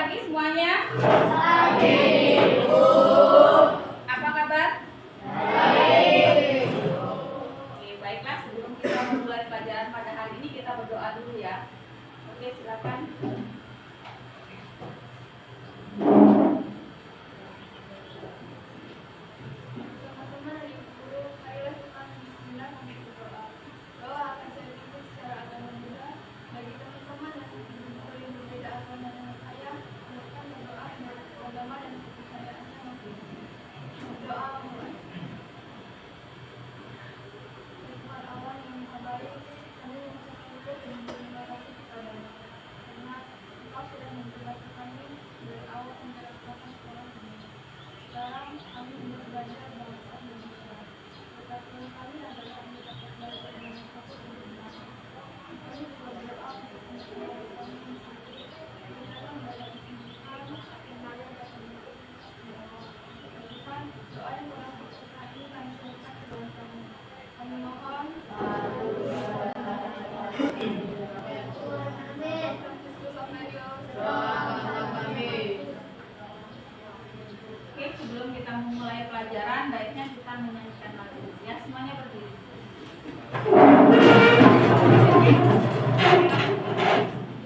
pagi semuanya. Pagi, Ibu. Apa kabar? Baik. Oke, baiklah, sebelum kita memulai pelajaran pada hari ini kita berdoa dulu ya. Oke, silakan. Oke, sebelum kita memulai pelajaran, baiknya kita menyanyikan lagu ya. Semuanya berdiri.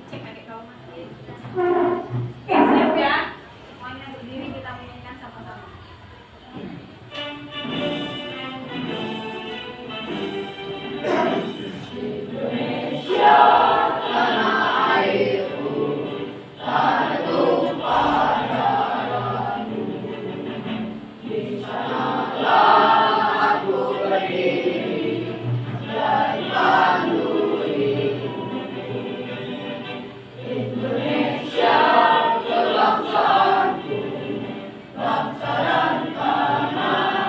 Cek adik kamu masih. Oke, siap ya. Semuanya berdiri, kita menyanyikan sama-sama. Indonesia, tanah airku, tanah tumpah darahmu. Di sanalah aku berdiri dan pandu hidupku. Indonesia, kebangsaanku, bangsa dan tanah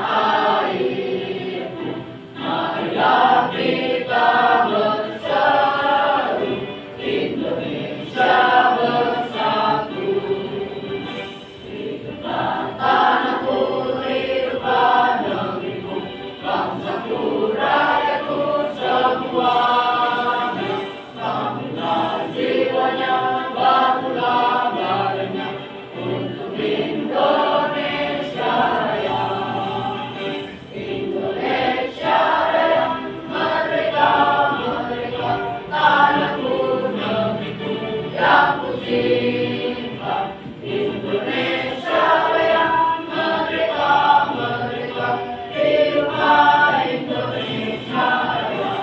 airku. Marilah kita bersatu, Indonesia bersatu. Hiduplah tanahku, hiduplah negeriku, bangsaku, rakyatku semuanya. Bangunlah jiwanya, bangunlah badannya untuk Indonesia Raya. Indonesia Raya, merdeka, merdeka, tanahku, negeriku yang ku cinta. Indonesia Raya, merdeka, merdeka, hiduplah Indonesia Raya.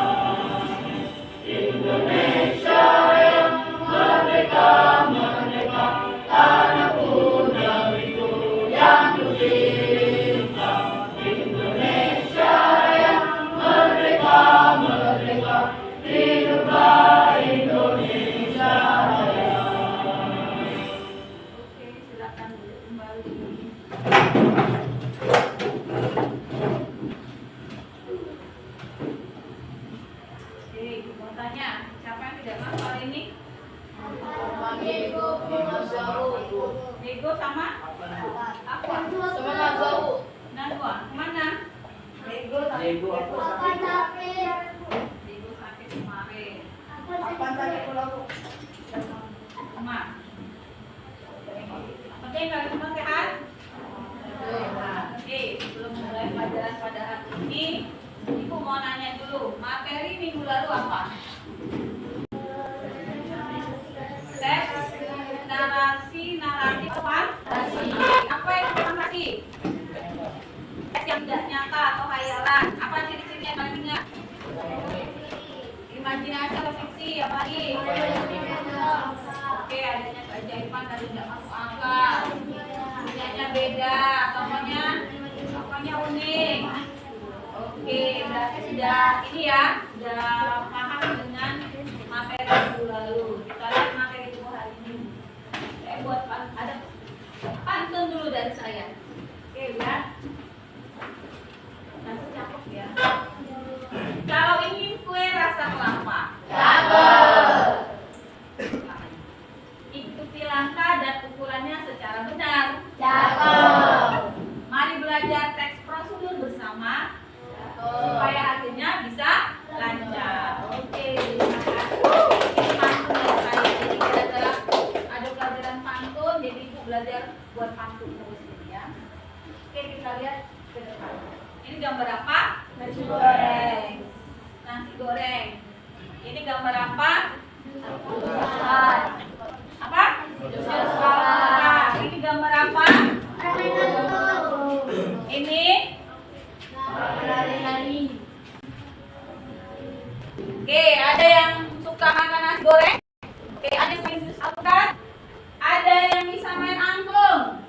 Indonesia Raya, merdeka, merdeka, tanahku, negeriku yang ku cinta. Indonesia Raya, merdeka, merdeka, hiduplah Indonesia Raya. Oke, silakan duduk kembali. Oke, Ibu mau tanya, siapa yang tidak masuk hari ini? Pagi, Ibu, Mas Zau. Nego sama? Apa? Sama Mas Zau. Najwa, kemana? Nego Nego sakit kemarin. Emak. Penting kalian semua sehat? Oke, sebelum mulai pelajaran pada hari ini, Ibu mau nanya dulu, materi minggu lalu apa? Teks, narasi, naratif, fantasi. Apa itu fantasi? Teks yang tidak nyata atau khayalan. Apa ciri-ciri yang kalian ingat? Imajinasi atau fiksi, apa lagi? Oke, adanya keajaiban dan tidak masuk akal. Dunianya beda, tokohnya unik. Oke, berarti sudah ini ya, sudah paham dengan materi minggu lalu. Kita lihat materi minggu hari ini. Saya buat ada pantun dulu dari saya. Oke, lihat. Langsung cakep ya. Kalau ingin kue rasa kelapa, Cakep. ikuti langkah dan ukurannya secara benar. Cakep. Mari belajar teks prosedur bersama supaya hasilnya bisa lancar. Oke, terima kasih. Ini pantun dari saya. Jadi kita ada pelajaran pantun. belajar buat pantun terus ini ya. Oke, kita lihat ke depan. Ini gambar apa? Nasi goreng. Nasi goreng. Ini gambar apa? Salad. Apa? Salad. Ini gambar apa? Ini oke, ada yang suka makan nasi goreng? Oke, ada yang bisa angkat? Ada yang bisa main angklung?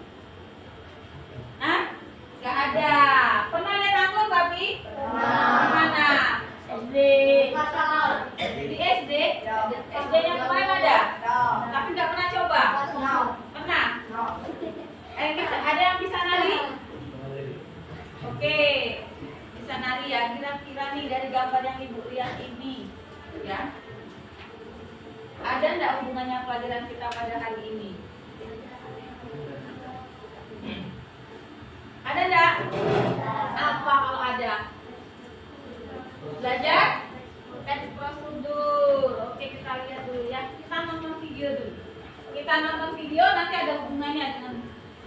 Hah? Gak ada. Pernah main angklung tapi? Mana? SD. Di SD? SD-nya kemarin ada? Tapi nggak pernah coba? Pernah? Ada yang bisa nari? Oke, bisa nari ya. Kira-kira nih dari gambar yang Ibu lihat ini, ya. Ada nggak hubungannya pelajaran kita pada hari ini? Ada nggak? Apa kalau ada? Belajar? Tes prosedur. Oke, kita lihat dulu ya. Kita nonton video dulu. Kita nonton video, nanti ada hubungannya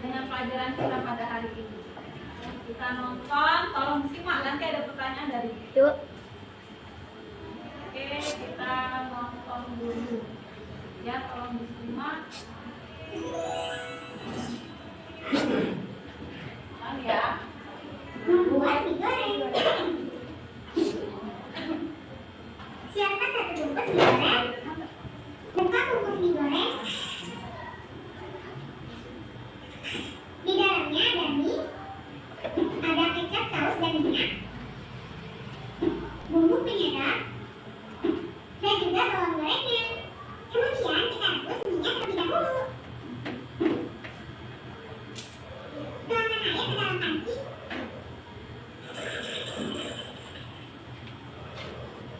dengan pelajaran kita pada hari ini. Kita nonton, tolong disimak, nanti ada pertanyaan dari itu. Oke, kita nonton dulu. Ya, tolong disimak. Ya. Membuat mie goreng. Siapkan 1 bungkus mie goreng. Buka bungkus mie goreng. Di dalamnya ada mie, ada kecap, saus, dan minyak, bumbu penyedap, dan juga bawang gorengnya. Kemudian kita rebus minyak terlebih dahulu. Tuangkan air ke dalam panci.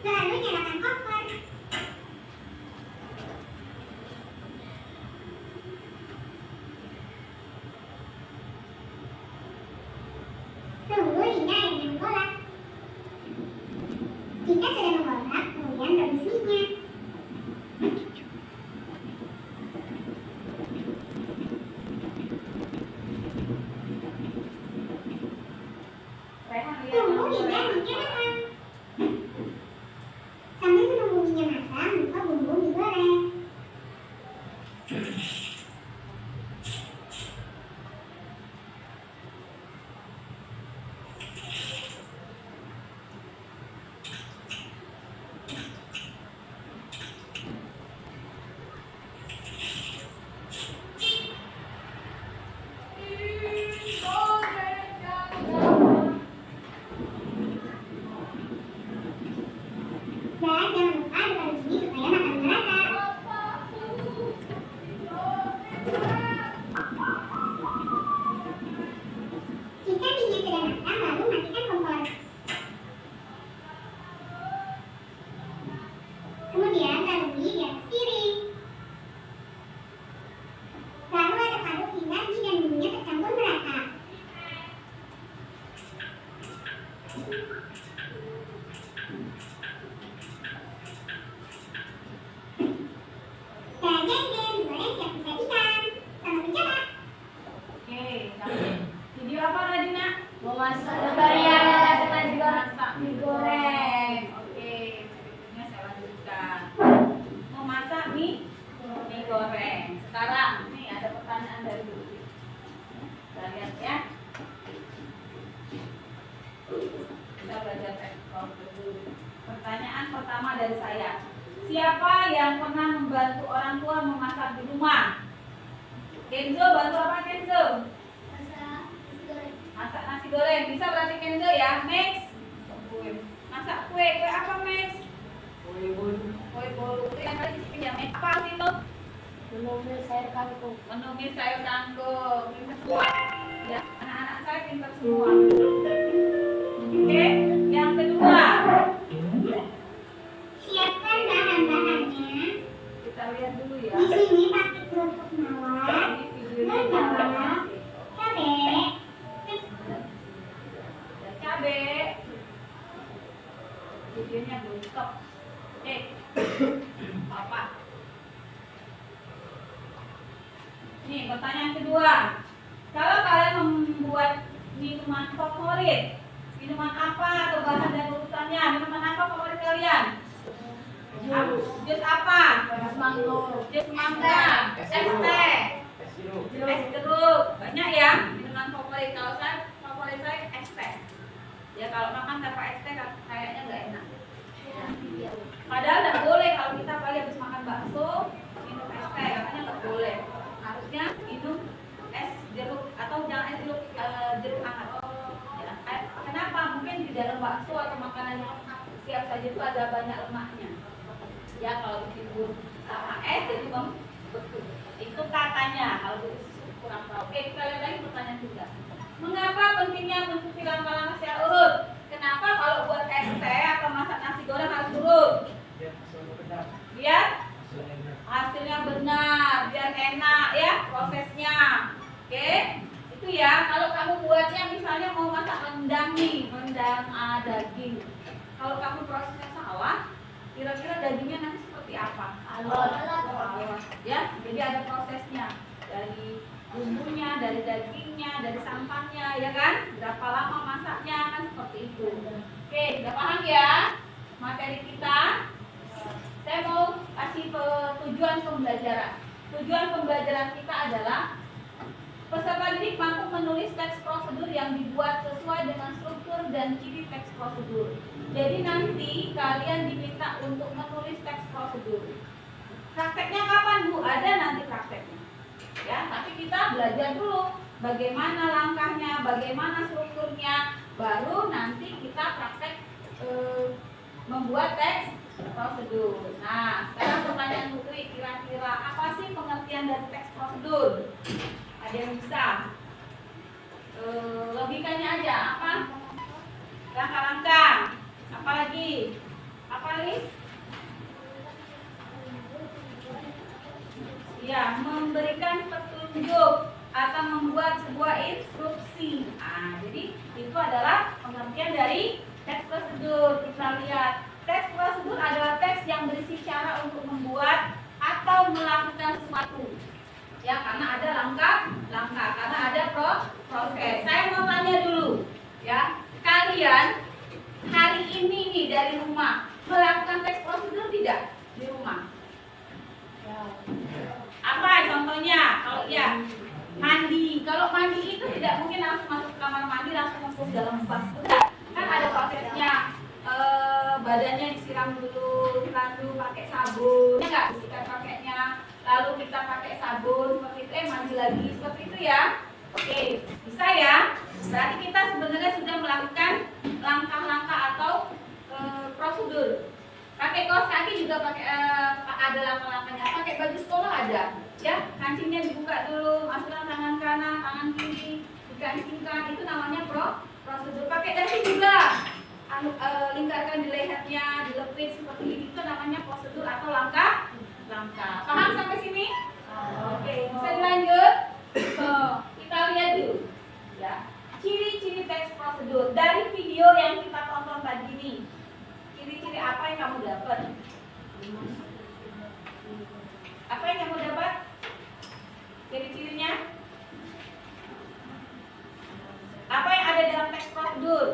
Lalu nyalakan kompor. Tunggu hingga airnya menggolak. Jika sudah menggolak, kemudian rebus minyak. Tunggu hingga minyak matang. Sambil menunggu minyak matang, buka bumbu mie goreng. Dan jangan lupa aduk ini supaya matang merata. Jika minyak sudah matang, lalu matikan kompor. Kemudian taruh mie di atas piring. Lalu aduk-aduk hingga mie dan bumbunya tercampur merata. Dan mie goreng siap disajikan. Selamat mencoba. Oke, video apa Radina? Memasak varian nasi goreng. Masak mie goreng. Oke, videonya saya lanjutkan. Memasak mie goreng. Sekarang nih ada pertanyaan dari Ibu. Kita lihat ya. Kita belajar teks prosedur. Pertanyaan pertama dari saya. Siapa yang pernah membantu orang tua memasak di rumah? Kenzo, bantu apa Kenzo? Masak nasi goreng. Bisa berarti Kenzo ya. Max, masak kue. Kue apa Max? Kue bolu. Itu yang tadi cipin ya Max. Apa itu? Menumis sayur kangkung. Menumis sayur kangkung. Pintar semua. Ya, anak-anak saya pintar semua. Oke, yang kedua. Siapkan bahan-bahannya. Kita lihat dulu ya. Di sini pakai kerupuk mawar, Ini videonya lengkuas, cabai, ada cabai. Videonya belum stop. Oke. Papa. Ini Nih, pertanyaan kedua. Kalau kalian membuat minuman favorit, minuman apa atau bahan dan urutannya? Minuman apa favorit kalian? Jus apa? Jus mango. Jus mangga, es teh, es jeruk. Banyak ya minuman favorit. Kalau saya favorit saya es teh. Ya kalau makan tanpa es teh kayaknya nggak enak. Padahal nggak boleh kalau kita kali habis makan bakso minum es teh, katanya nggak boleh. Harusnya minum es jeruk atau jangan es jeruk, jeruk hangat. Ya. Kenapa? Mungkin di dalam bakso atau makanan yang siap saja itu ada banyak lemaknya. Ya kalau disebut sama es jadi betul. Itu katanya. Kalau itu kurang tahu. Oke, kita lihat lagi pertanyaan juga. Mengapa pentingnya mengikuti langkah-langkah secara urut? Kenapa kalau buat es teh atau masak nasi goreng harus urut? Biar hasilnya benar, biar enak ya prosesnya. Oke, itu ya. Kalau kamu buatnya misalnya mau masak rendang nih, rendang daging. Kalau kamu prosesnya salah, kira-kira dagingnya nanti seperti apa? Alot. Ya, jadi ada prosesnya dari bumbunya, dari dagingnya, dari santannya, ya kan? Berapa lama masaknya kan seperti itu. Oke, sudah paham ya materi kita? Saya mau kasih tujuan pembelajaran. Tujuan pembelajaran kita adalah peserta didik mampu menulis teks prosedur yang dibuat sesuai dengan struktur dan ciri teks prosedur. Jadi nanti kalian diminta untuk menulis teks prosedur. Prakteknya kapan Bu? Ada nanti prakteknya. Ya, tapi kita belajar dulu bagaimana langkahnya, bagaimana strukturnya, baru nanti kita praktek membuat teks prosedur. Nah, sekarang pertanyaan Bu Tri, kira-kira apa sih pengertian dari teks prosedur? Ada yang bisa? Logikanya aja apa? Langkah-langkah. Apa lagi? Apa Lis? Ya, memberikan petunjuk atau membuat sebuah instruksi. Nah, jadi itu adalah pengertian dari teks prosedur. Kita lihat, teks prosedur adalah teks yang berisi cara untuk membuat atau melakukan sesuatu. Ya, karena ada langkah-langkah, karena ada proses. Saya mau tanya dulu, ya, kalian hari ini nih dari rumah melakukan teks prosedur tidak di rumah? Apa contohnya? Kalau ya mandi, kalau mandi itu tidak mungkin langsung masuk ke kamar mandi langsung masuk dalam bak, enggak. Kan ada prosesnya, badannya disiram dulu, lalu pakai sabun, ya enggak? Bersihkan pakainya, lalu kita pakai sabun seperti itu, mandi lagi seperti itu ya. Oke, bisa ya. Berarti kita sebenarnya sudah melakukan langkah-langkah atau prosedur. Pakai kaos kaki juga pakai ada langkah-langkahnya. Pakai baju sekolah ada, ya. Kancingnya dibuka dulu, masukkan tangan kanan, tangan kiri, dikancingkan. Itu namanya prosedur. Pakai dasi juga, lingkarkan di lehernya, dilepit seperti ini. Itu namanya prosedur atau langkah-langkah. Paham sampai sini? Oke, bisa dilanjut. Kita lihat dulu, ya. Ciri-ciri teks prosedur dari video yang kita tonton tadi ini. Ciri-ciri apa yang kamu dapat? Apa yang kamu dapat? Ciri-cirinya? Apa yang ada dalam teks prosedur?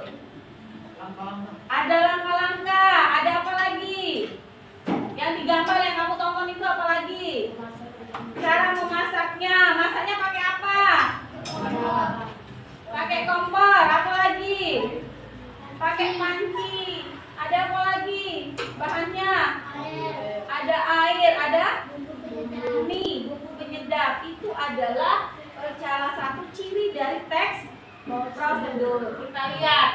Ada langkah-langkah. Ada apa lagi? Yang digambar yang kamu tonton itu apa lagi? Cara memasaknya. Masaknya pakai apa? Pakai kompor. Apa lagi? Pakai panci. Ada apa lagi? Bahannya? Ada air, ada nih bumbu penyedap. Itu adalah salah satu ciri dari teks prosedur. Kita lihat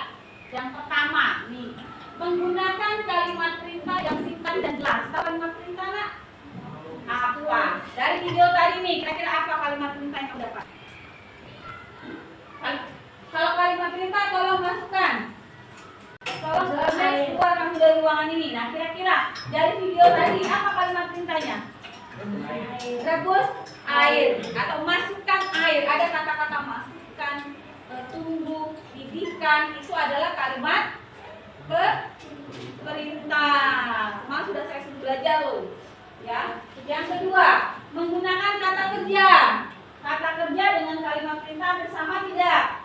yang pertama nih, menggunakan kalimat perintah yang singkat dan jelas. Kalimat perintah nak? Apa? Dari video tadi nih, kira-kira apa kalimat perintah yang kamu dapat? Kalau kalimat perintah tolong masukkan. Tolong keluar kamu dari ruangan ini. Nah, kira-kira dari video tadi apa kalimat perintahnya? Rebus air atau masukkan air. Ada kata-kata masukkan, tunggu, didihkan. Itu adalah kalimat perintah. Semua sudah saya suruh belajar loh. Ya. Yang kedua, menggunakan kata kerja. perintah bersama tidak?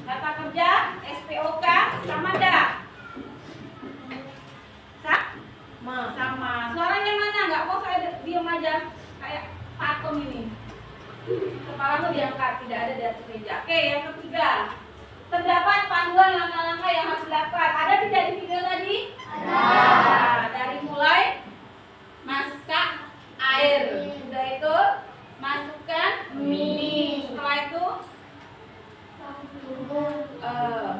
Kata kerja SPOK sama tidak? Sama. Suaranya mana? Nggak mau saya diam aja kayak patung ini. Kepalamu diangkat, tidak ada di atas meja. Oke, yang ketiga. Terdapat panduan langkah-langkah yang harus dilakukan. Ada tidak di video tadi? Ada. Dari mulai masak air. Sudah itu masukkan mie. Setelah itu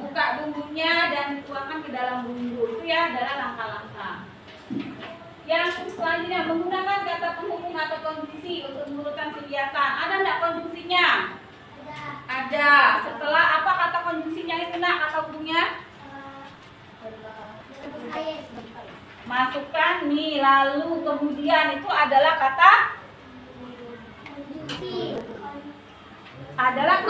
buka bumbunya dan tuangkan ke dalam bumbu. Itu ya adalah langkah-langkah. Yang selanjutnya menggunakan kata penghubung atau konjungsi untuk mengurutkan kegiatan. Ada enggak konjungsinya? Ada. Setelah apa kata konjungsinya itu nak? Kata hubungnya? Masukkan mie, lalu kemudian itu adalah kata adalah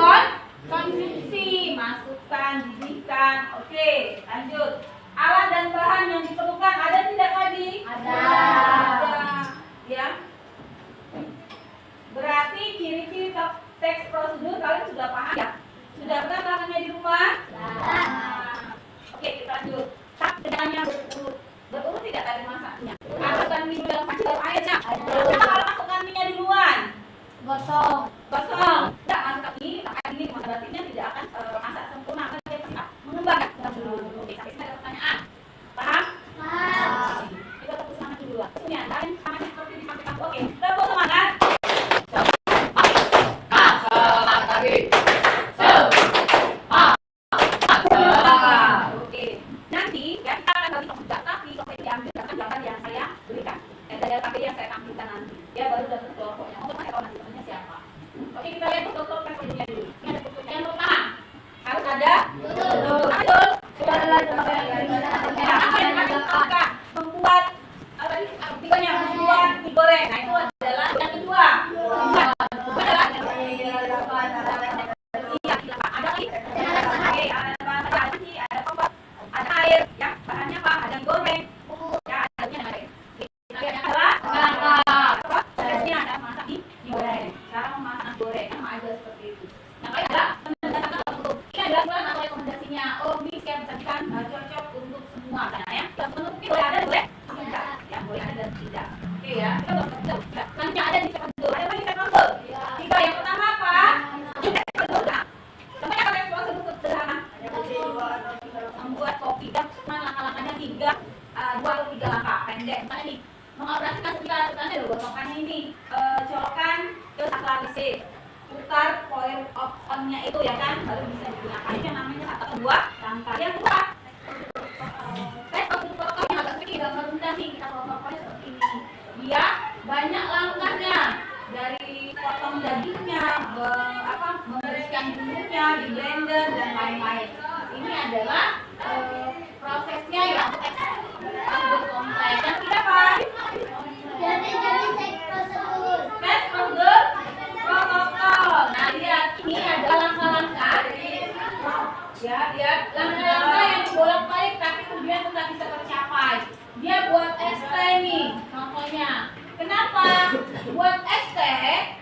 konjungsi. Masukkan, didihkan. Oke, lanjut. Alat dan bahan yang diperlukan ada tidak tadi? Ada. Ya. Berarti ciri-ciri teks prosedur kalian sudah paham ya? Sudah pernah melakukannya di rumah? Oke, kita lanjut. Caranya berurut tidak tadi masaknya? Masukkan mie dalam panci baru airnya. Kalau masukkan mie duluan? Gosong. Tidak masukkan mie, maka ini berarti tidak akan masak sempurna. Akan dia pasti mengembang dulu. Oke, sampai sini ada pertanyaan. Paham? Kita tepuk semangat dulu. Ini lain sama seperti dipakai. Oke, tepuk semangat. Oke, nanti ya kita akan bagi kelompok, tapi kelompok itu diambil gambar yang saya berikan. Ada KP yang saya tampilkan nanti. Ya baru dapat kelompoknya. Untuk masih tahu nanti temannya siapa. Oke, kita lihat betul-betul pertanyaannya dulu. Ini ada bentuknya yang pertama. Harus ada betul. Membuat apa tadi? Artikelnya membuat mie goreng. Nah, itu adalah yang kedua. Ada air, ya bahannya apa? Ada goreng, ya adanya ada air. Yang adalah prosesnya ada masak di goreng. Cara memasak nasi goreng sama aja seperti itu. Yang lain adalah menandakan untuk ini adalah bulan atau rekomendasinya. Oh, ini saya bisa cocok untuk semua karena ya. Yang menurut boleh ada boleh tidak, ya boleh ada dan tidak. Oke ya, kita udah nanti ada di sekolah. Ada lagi sekolah. Tiga yang pertama apa? Contohnya kalau prosedur sederhana. Membuat kopi dan langkah-langkahnya dua atau tiga langkah pendek. Misalnya nih, mengoperasikan sekitar pertanyaan dulu, gosongkannya ini, colokan ke saklarisis, putar point of on-nya itu ya kan, baru bisa digunakan. Itu yang namanya kata kedua langkah. Yang kedua, tes protokol yang agak sedikit gambar rendah nih, kita protokolnya seperti ini. Dia banyak langkahnya, dari potong dagingnya, membersihkan bumbunya, di blender dan lain-lain. Ini adalah prosesnya yang kompleks. Yang tidak apa? Tes prosedur protokol. Nah, lihat ini adalah langkah-langkah. Ya, lihat langkah-langkah yang bolak-balik tapi kemudian tetap bisa tercapai. Dia buat es teh nih, contohnya. Kenapa buat es teh?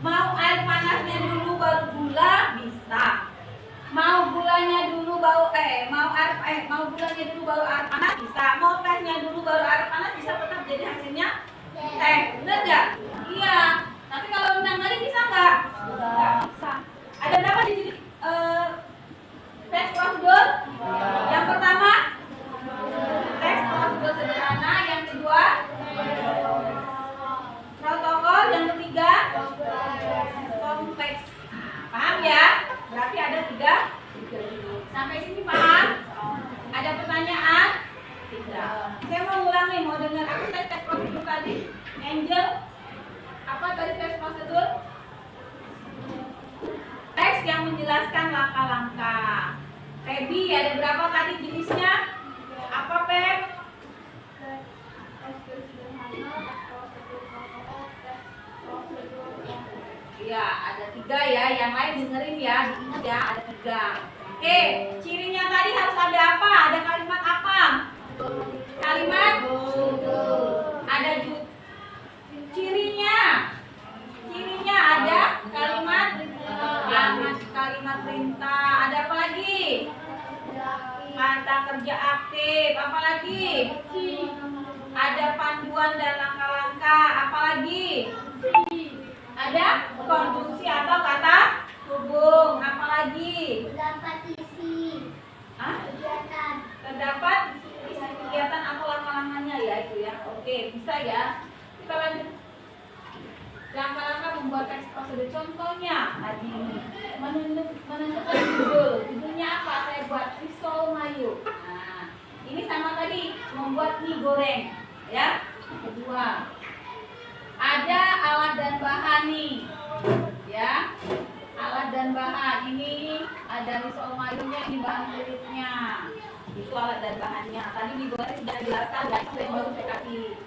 Mau air panasnya dulu baru gula bisa. Mau gulanya dulu baru mau gulanya dulu baru air panas bisa. Mau tehnya dulu baru air panas bisa, tetap jadi hasilnya teh. Benar nggak? Iya. Tapi kalau rendang tadi bisa nggak? Nggak bisa. Ada berapa di sini tes prosedur? Yang pertama tes prosedur sederhana. Yang kedua protokol. Yang ketiga kompleks. Paham ya? Berarti ada tiga. Sampai sini paham? Ada pertanyaan? Tidak. Saya mau ulang nih, mau dengar apa tadi tes prosedur tadi? Angel, apa tadi tes prosedur? Teks yang menjelaskan langkah-langkah. Feby, ada berapa tadi jenisnya? Apa Feb? Ya, ada tiga ya. Yang lain dengerin ya, diingat ya, ada tiga. Oke, cirinya tadi harus ada apa? Ada kalimat apa? Kalimat ada cirinya ada kalimat Langkah-langkah membuat teks prosedur. Contohnya tadi ini menentukan judul. Judulnya apa? Saya buat risol mayo. Nah, ini sama tadi membuat mie goreng, ya. Kedua, ada alat dan bahan nih, ya. Alat dan bahan ini ada risol mayonya, ini bahan kulitnya. Itu alat dan bahannya. Tadi mie goreng sudah dijelaskan, guys. Baru saya kasih.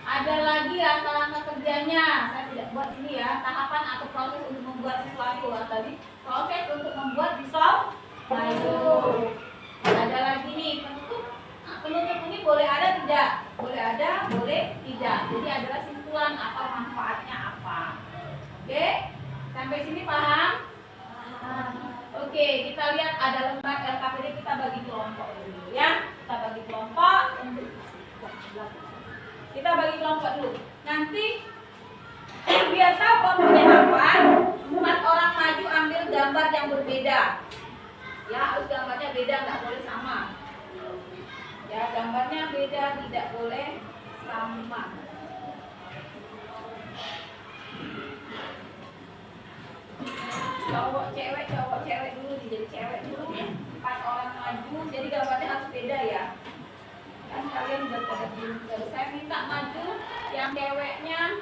Ada lagi langkah-langkah kerjanya. Saya tidak buat ini ya. Tahapan atau proses untuk membuat sesuatu. Tadi proses untuk membuat risol mayo. Ada lagi nih penutup. Nah, penutup ini boleh ada tidak? Boleh ada, boleh tidak. Jadi adalah simpulan apa manfaatnya apa. Oke? Sampai sini paham? Oke, kita lihat ada lembar LKPD, kita bagi kelompok dulu ya. Kita bagi kelompok untuk kita bagi kelompok dulu. Nanti biar tahu kelompoknya apa, 4 orang maju ambil gambar yang berbeda. Ya, harus gambarnya beda, nggak boleh sama. Ya, gambarnya beda, tidak boleh sama. Cowok cewek dulu, jadi cewek dulu. 4 orang maju, jadi gambarnya harus beda ya. Kan kalian udah pada pintar. Saya minta maju yang ceweknya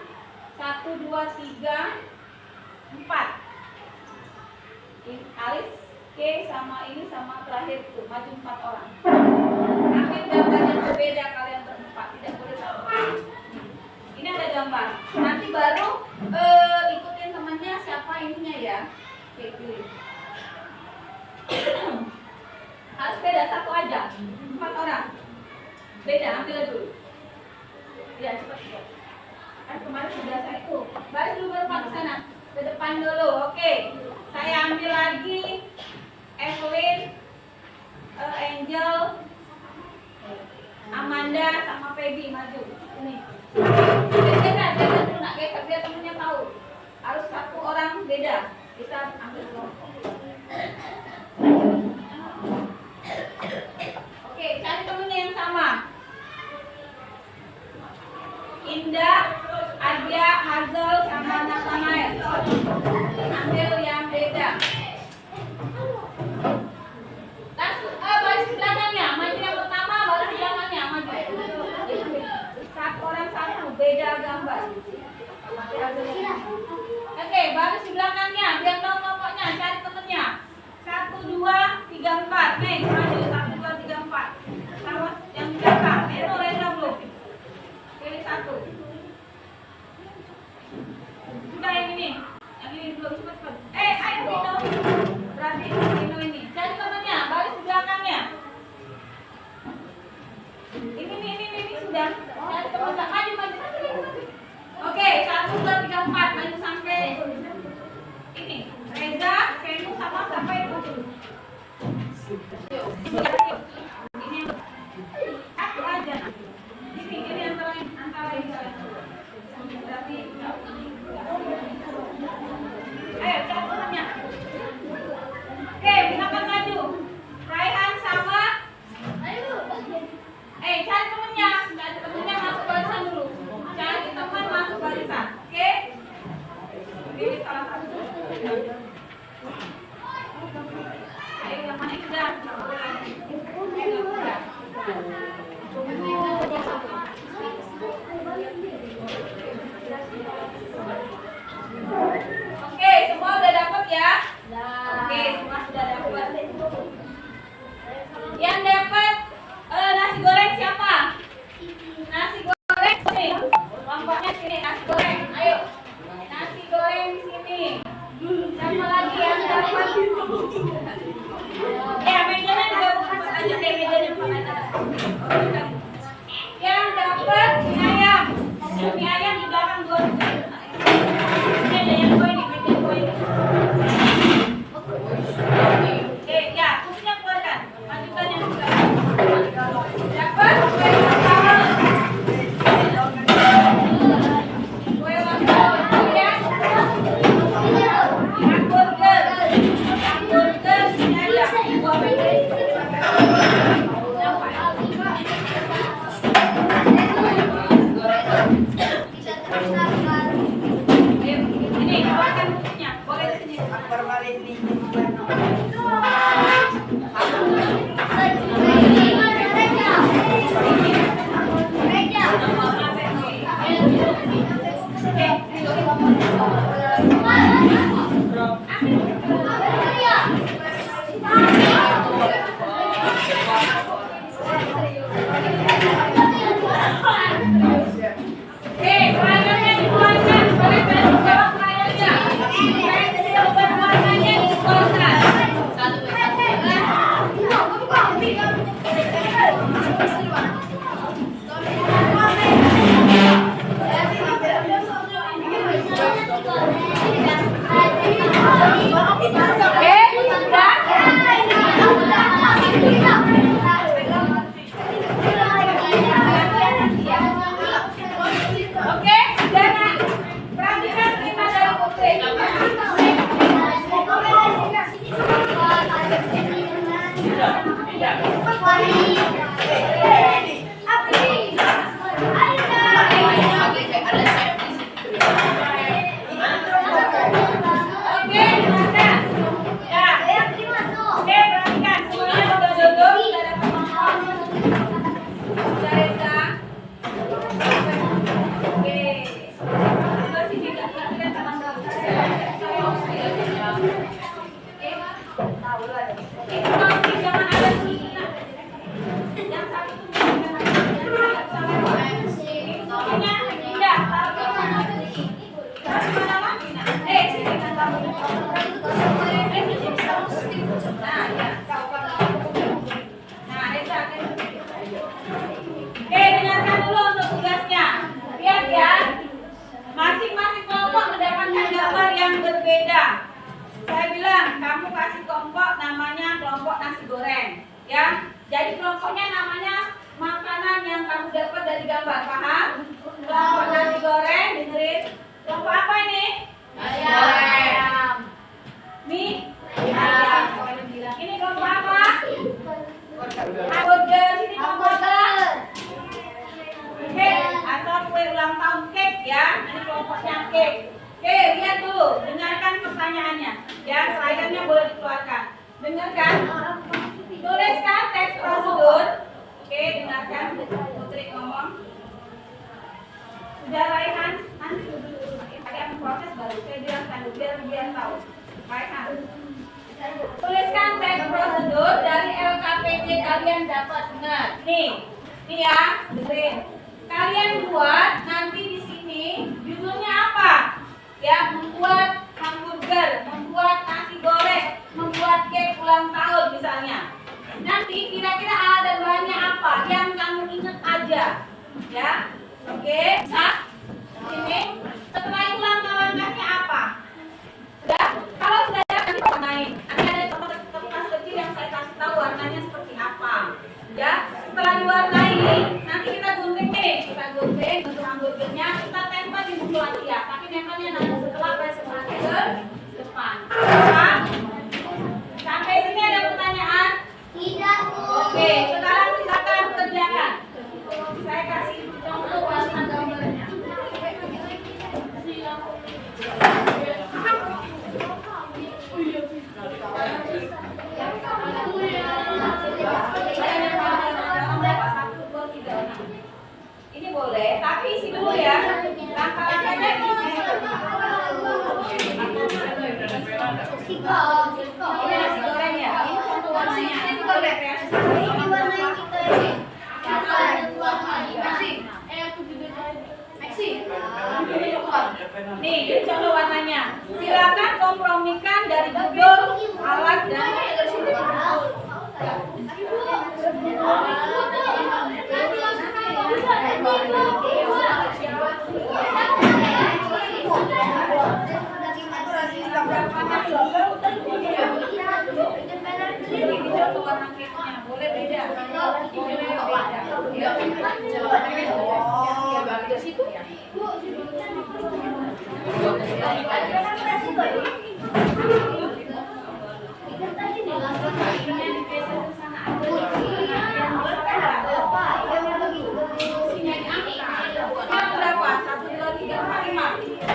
1, 2, 3, 4. Alis, K sama ini sama terakhir itu maju 4 orang. Ambil gambar yang berbeda kalian berempat, tidak boleh sama. Ini ada gambar. Nanti baru ikutin temannya siapa ininya ya. Oke, pilih. Harus beda satu aja. 4 orang. Beda, ambil dulu. Ya, cepat. Kan kemarin sudah saya itu. Baris dulu berempat ke sana. Ke depan dulu. Oke. Saya ambil lagi Evelyn, Angel, Amanda sama Peggy maju. Ini. Geser dulu nak geser biar temennya tahu. Harus 1 orang beda. Kita ambil kelompok. Oke, cari temennya yang sama. Indah, Adia, Hazel, sama Nathanael. Ambil yang beda. Baris belakangnya, maju yang pertama, baris belakangnya, maju. 1 orang 1, beda gambar. Oke, baris di belakangnya, biar tahu kelompoknya, cari temennya. 1, 2, 3, 4. Nih, maju 1, 2, 3, 4. Sama yang di belakang. Itu Reza belum. Pilih 1. Sudah yang ini. Yang ini belum, cepat. Ayo Dino. Berarti Dino ini. Cari temennya, baris di belakangnya. Ini sudah. Cari temennya, maju. Oke, 1, 2, 3, 4. Maju sampai ini. Reza, Senu sama sampai itu. Ini satu aja. Ini antara ini. Berarti ayo cari temannya. Oke, silakan maju. Raihan sama cari temannya. Cari temannya masuk barisan dulu. Cari teman masuk barisan. Oke? Ini salah satu. Ayo yang mana sudah?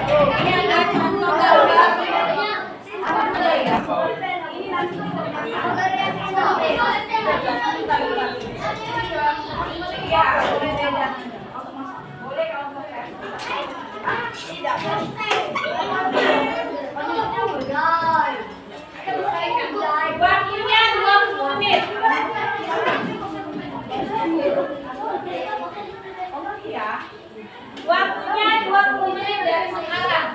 Ini ada contoh gambar. Waktunya 20 menit. Ya. Waktunya 20 menit dari sekarang.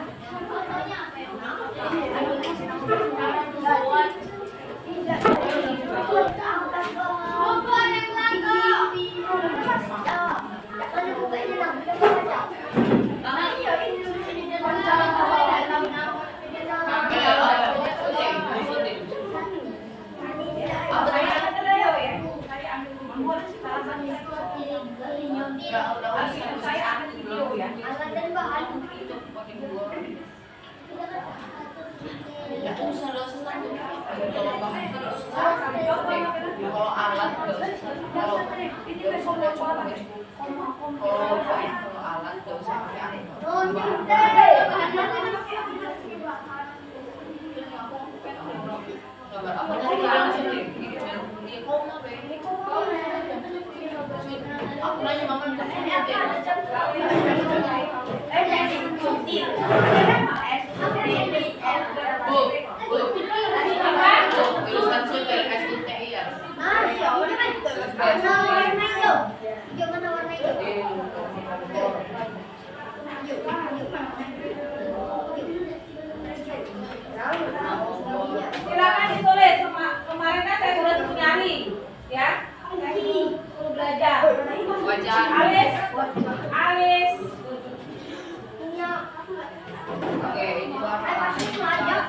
Saya ambil video ya. Kalau alat nggak usah, kalau alat nggak usah pakai alat. Gambar apa tadi langsung deh, dia koma be. Aku nanya mama minta ilustrasi dari SUTI ya. Silakan ditulis. Kemarin kan saya sudah suruh nyari, ya. Saya suruh belajar. Wajar. Alis. Oke, ini warna masih langsung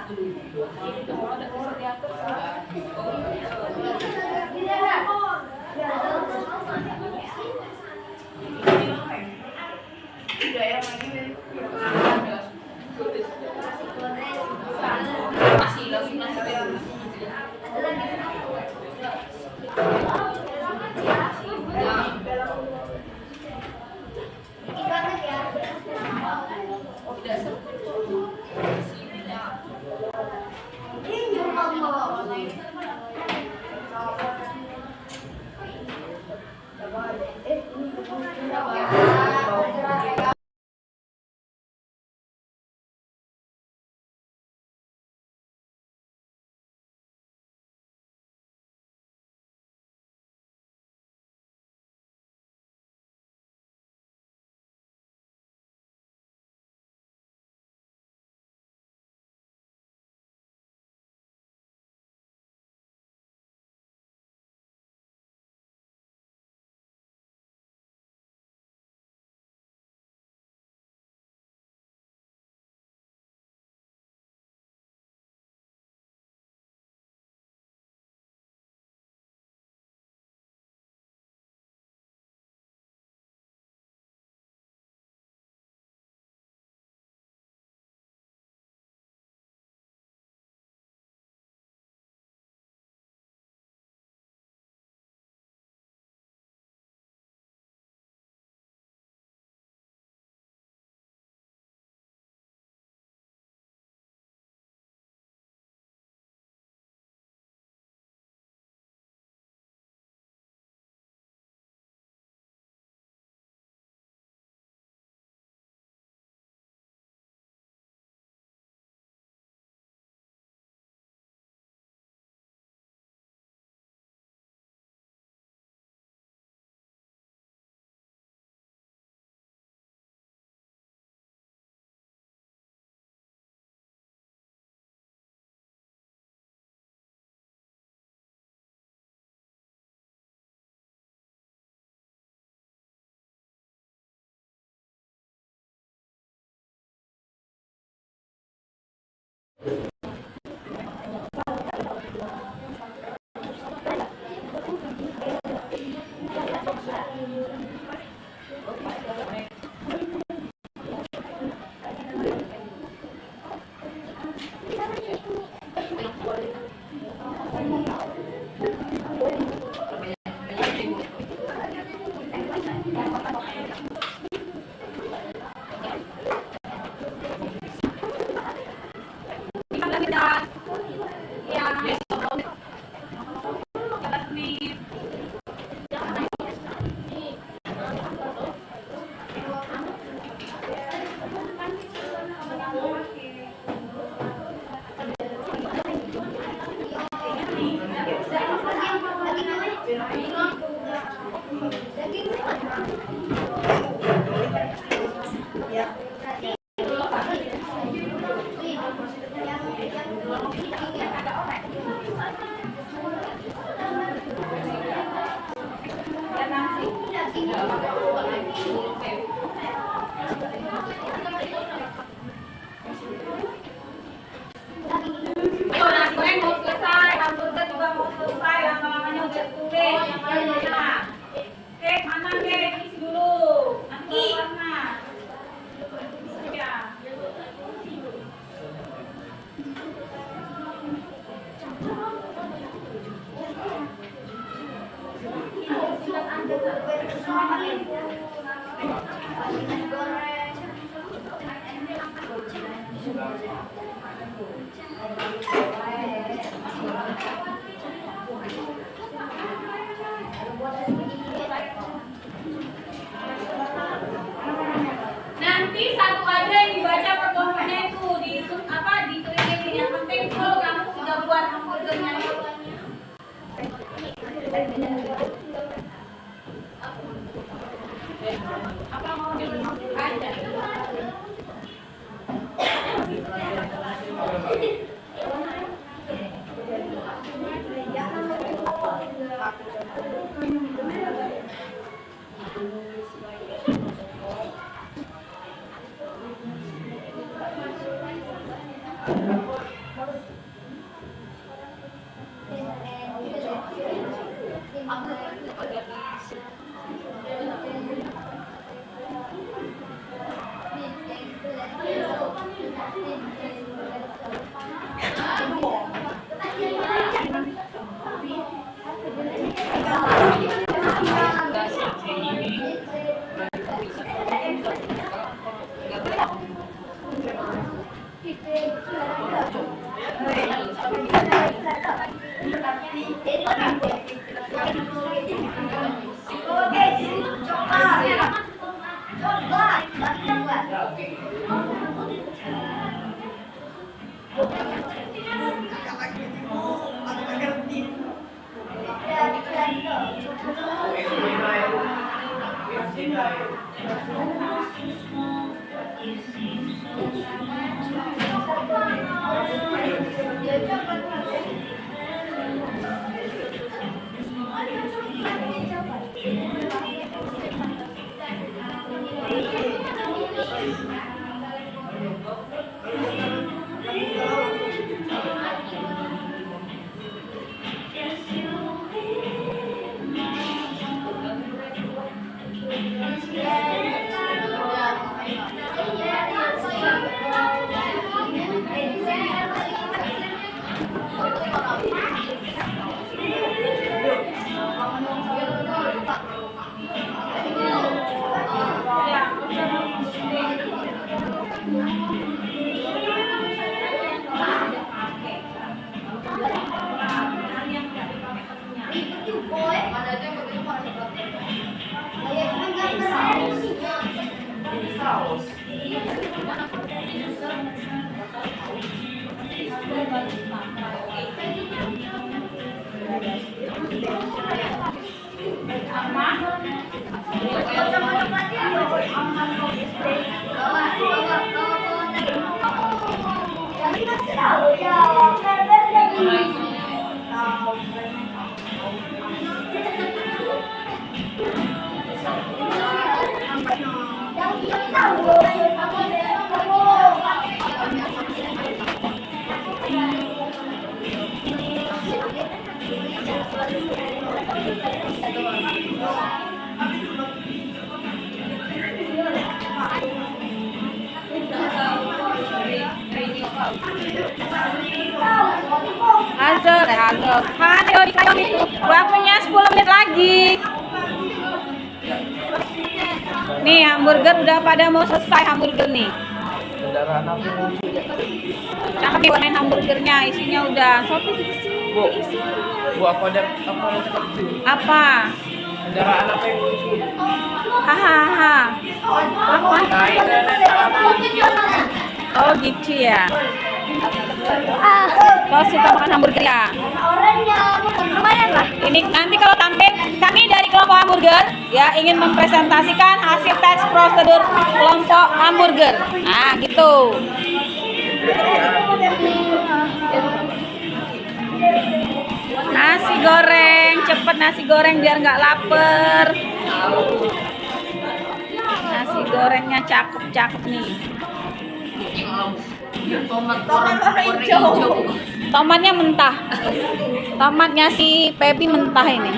Nanti satu aja yang dibaca pertemuannya itu ditulis yang penting kalau kamu sudah buat hamburgernya itu. Apa mau aja? Waktunya 10 menit lagi. Nih hamburger udah pada mau selesai hamburger nih. Cakep nih warnain hamburgernya, isinya udah. Sopi di sini. Bu, apa ada Apa? kendaraan apa yang muncul? Hahaha. Apa? Oh gitu ya. Kau suka makan hamburger ya? Lumayan lah. Ini nanti kalau tampil kami dari kelompok hamburger ya ingin mempresentasikan hasil tes prosedur kelompok hamburger. Nah gitu. Nasi goreng, cepet nasi goreng biar nggak lapar. Nasi gorengnya cakep-cakep nih. Tomat warna hijau. Tomatnya mentah. Tomatnya si Pepi mentah ini.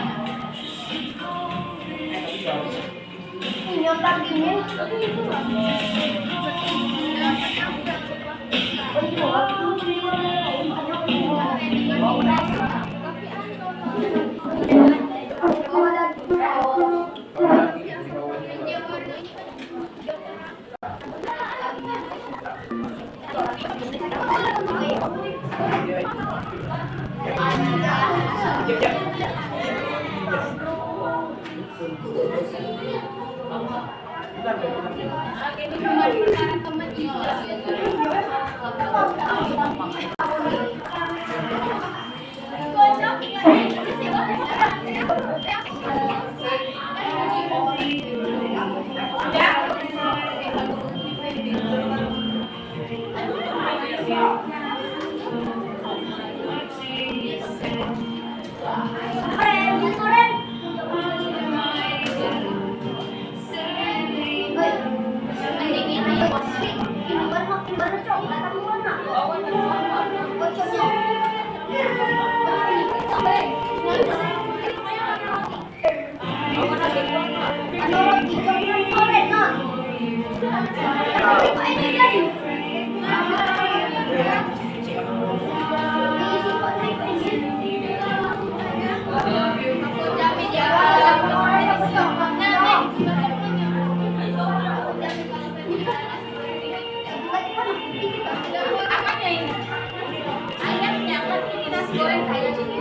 Apanya ini? Ayamnya, tapi nasi goreng saya ini.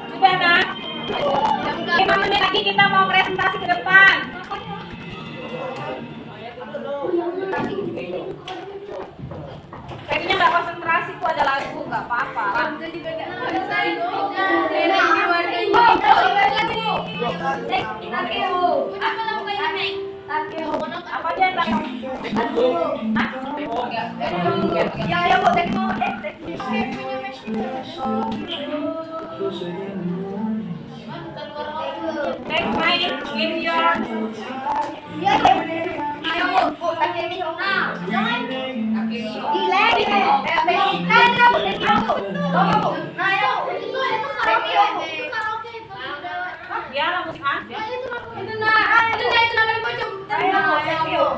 Sudah, Nak? 5 menit lagi kita mau presentasi ke depan. Kayaknya nggak konsentrasi, kok ada lagu, nggak apa-apa. Apa aja Take my in your ya musik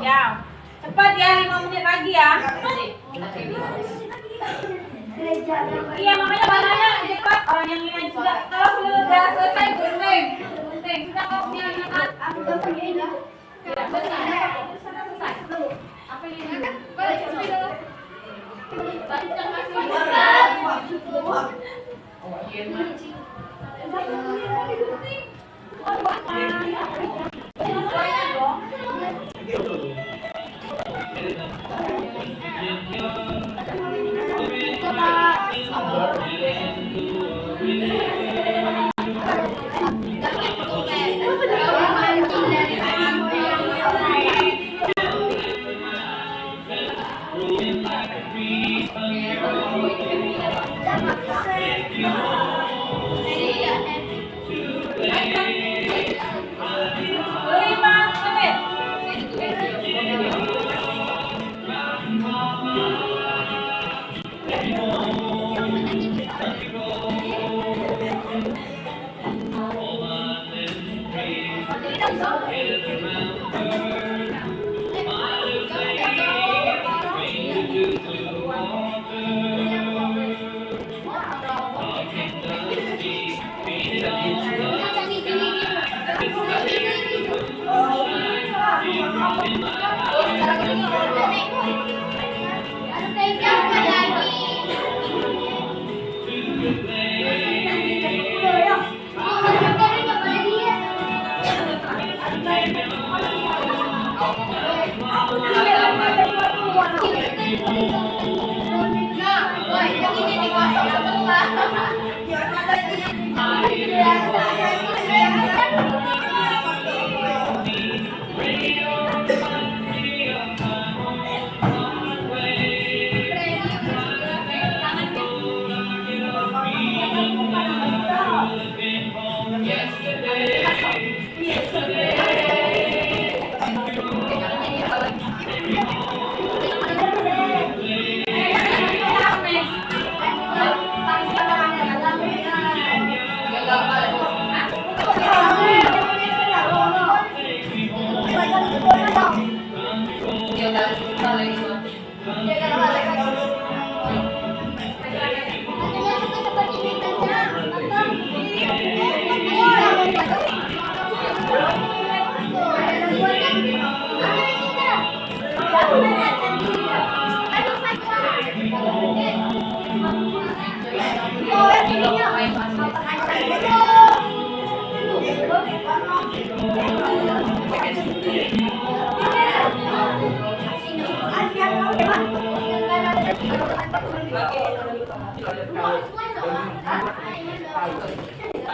ya cepat ya 5 menit lagi ya. Iya makanya bananya cepat orang yang ini sudah kalau sudah selesai gunting sudah kau punya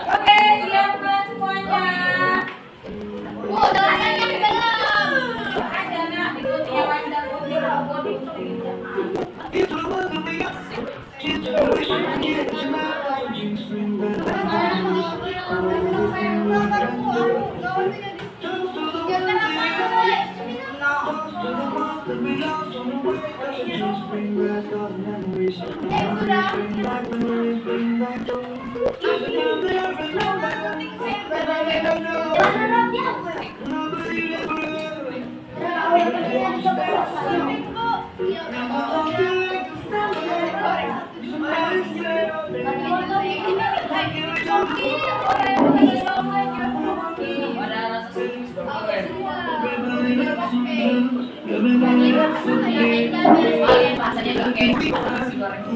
Oke, siapkan semuanya. Ada nak ikuti yang ada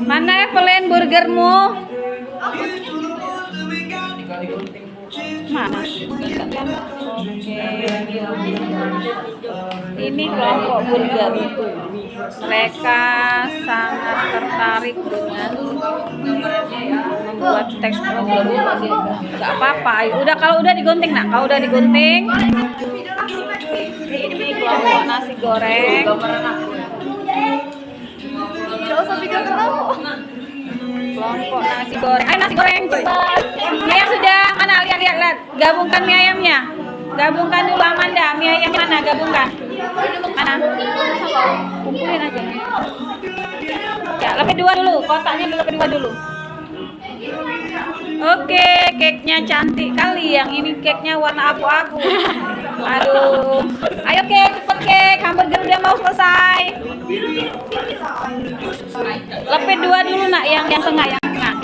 Mana Evelyn burgermu? Mana? Ini kelompok burger. Mereka sangat tertarik dengan membuat teks burger. Gak apa-apa. Udah kalau udah digunting nak. Kalau udah digunting. Ini kelompok nasi goreng. Kelompok nasi goreng. Ayo nasi goreng cepat. Mie ayam sudah mana? Lihat. Gabungkan mie ayamnya. Gabungkan dulu Amanda. Mie ayam mana? Gabungkan. Mana? Kumpulin aja. Ya, lebih dua dulu. Kotaknya lebih dua dulu. Oke, cake-nya cantik kali. Yang ini cake-nya warna abu-abu. Aduh. Ayo cake, cepet cake. Hamburger udah mau selesai. Lepit dua dulu nak, yang tengah, yang tengah.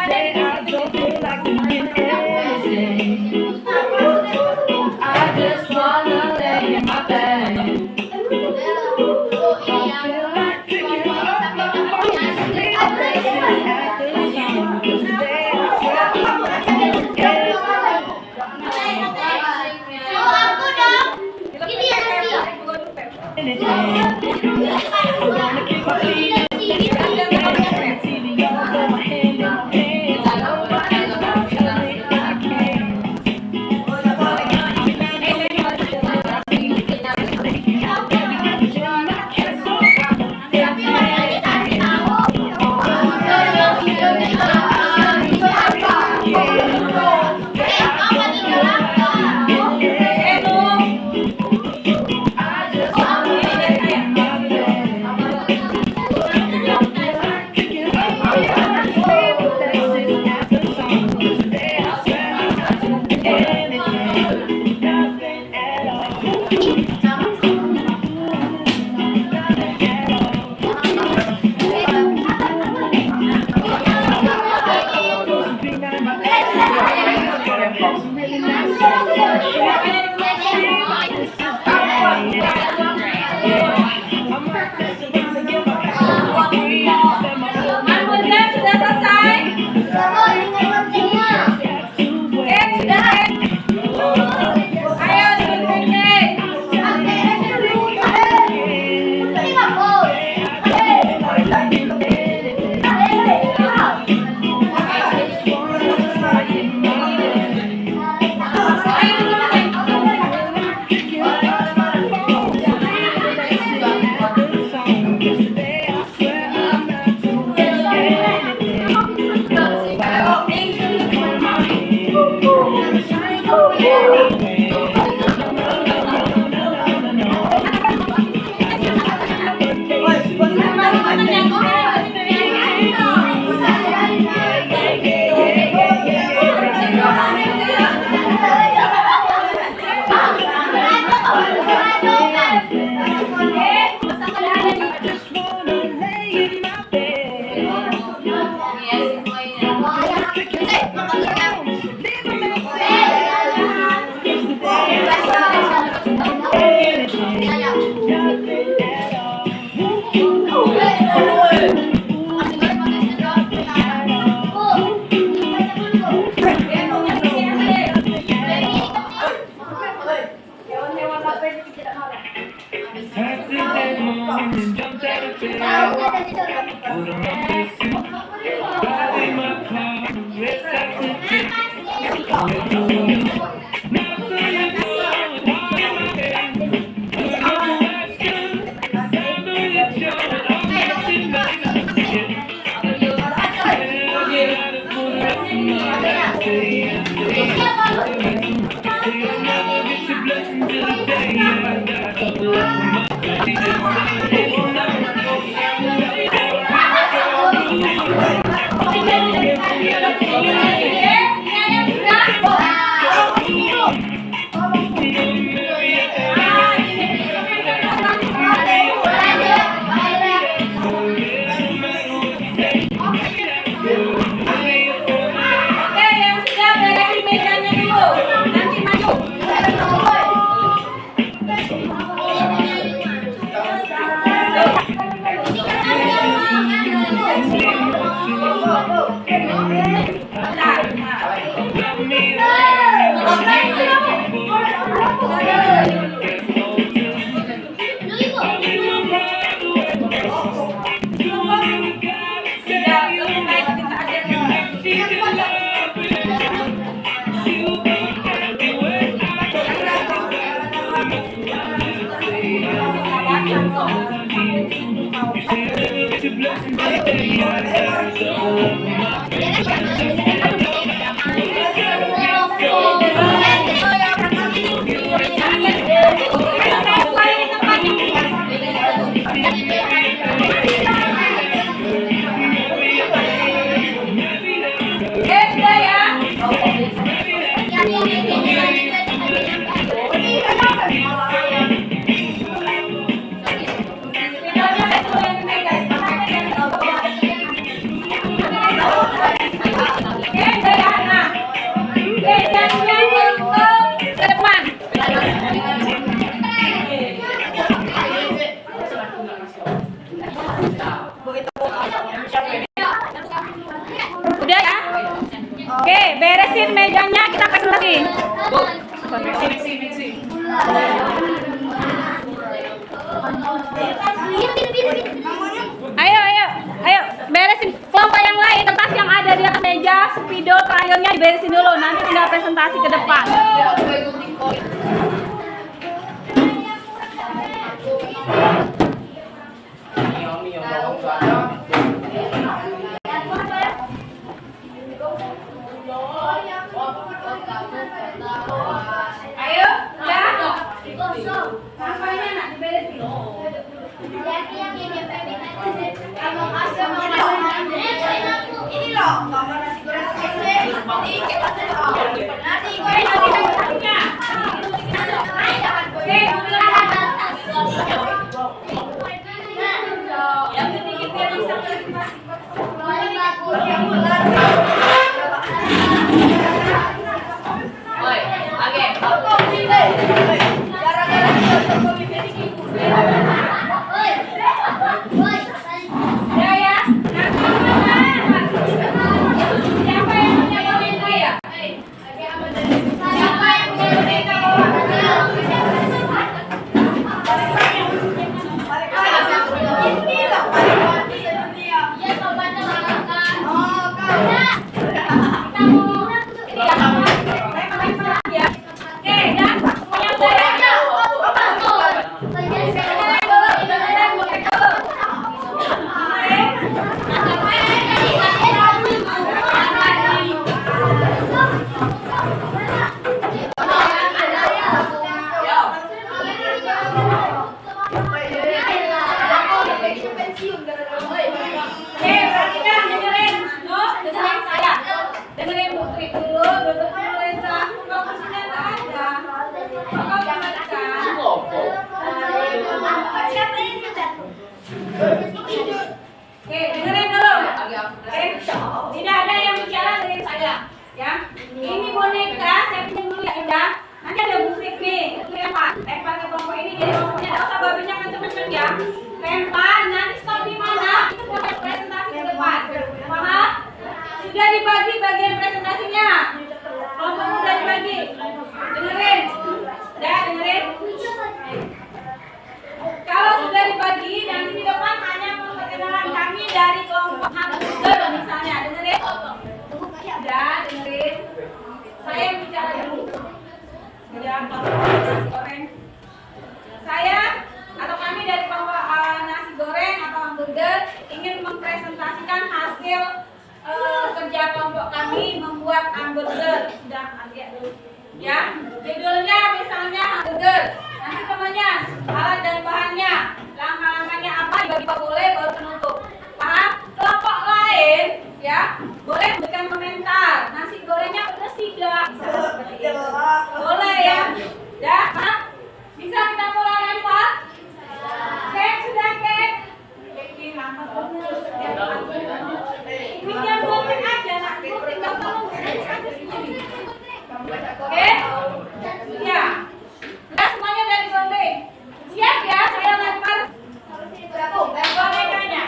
ada di situ. I just wanna lay in my bed. Manhutnya sudah selesai. Sudah. Ayo dibikin. Oke, yang sudah beresin mejanya dulu. Nanti maju. diberesin dulu, nanti tinggal presentasi ke depan. Ayo, udah. Sampahnya nak diberesin. Ini loh, gambar nasi goreng kece. Nanti goreng yang sedikit biar bisa dengerin dulu. Tidak ada yang bicara dengan saya. Ya, ini boneka saya pinjam dulu ya Indah. Nanti ada musik nih, lempar ke kelompok ini jadi kelompoknya. Tidak usah babinya kenceng-kenceng ya. Lempar, nanti stop di mana? Itu buat presentasi ke depan. Paham? Sudah dibagi bagian presentasinya. Kelompokmu sudah dibagi. Dengerin. Ya, dengerin. Kalau sudah dibagi, nanti di depan hanya perkenalan kami dari kelompok hamburger misalnya, dengerin? Udah, dengerin. Saya bicara dulu. Ya, nasi goreng. Saya atau kami dari kelompok nasi goreng atau hamburger ingin mempresentasikan hasil kerja kelompok kami membuat hamburger. Sudah, lihat dulu. Ya, judulnya misalnya hamburger. Nanti temannya alat dan bahannya, langkah-langkahnya apa, dibagi boleh baru penutup. Paham? Kelompok lain ya boleh memberikan komentar. Nasi gorengnya pedas tidak? Misalnya seperti itu. Boleh ya? Ya, paham? Bisa kita mulai lempar? Kek sudah kek? Kek lama bener. Minyak goreng aja nak, tinggal tolong aja sendiri. Oke? Ya. Udah semuanya udah digondeng. Siap ya, saya lempar bonekanya.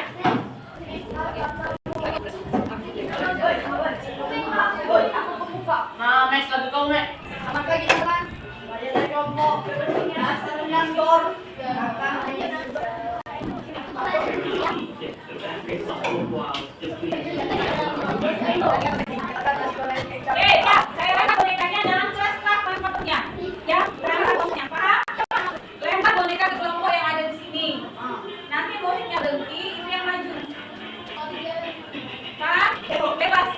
Nah, next lagi kau nek. Sama lagi teman. Banyak dari kelompok. Dasar nyandor. Ya, saya lempar bonekanya dalam kelas bentuknya. Ya, lempar bonekanya, paham? Lempar boneka ke kelompok yang ada di sini. Nanti musiknya berhenti, itu yang maju. Paham? Bebas.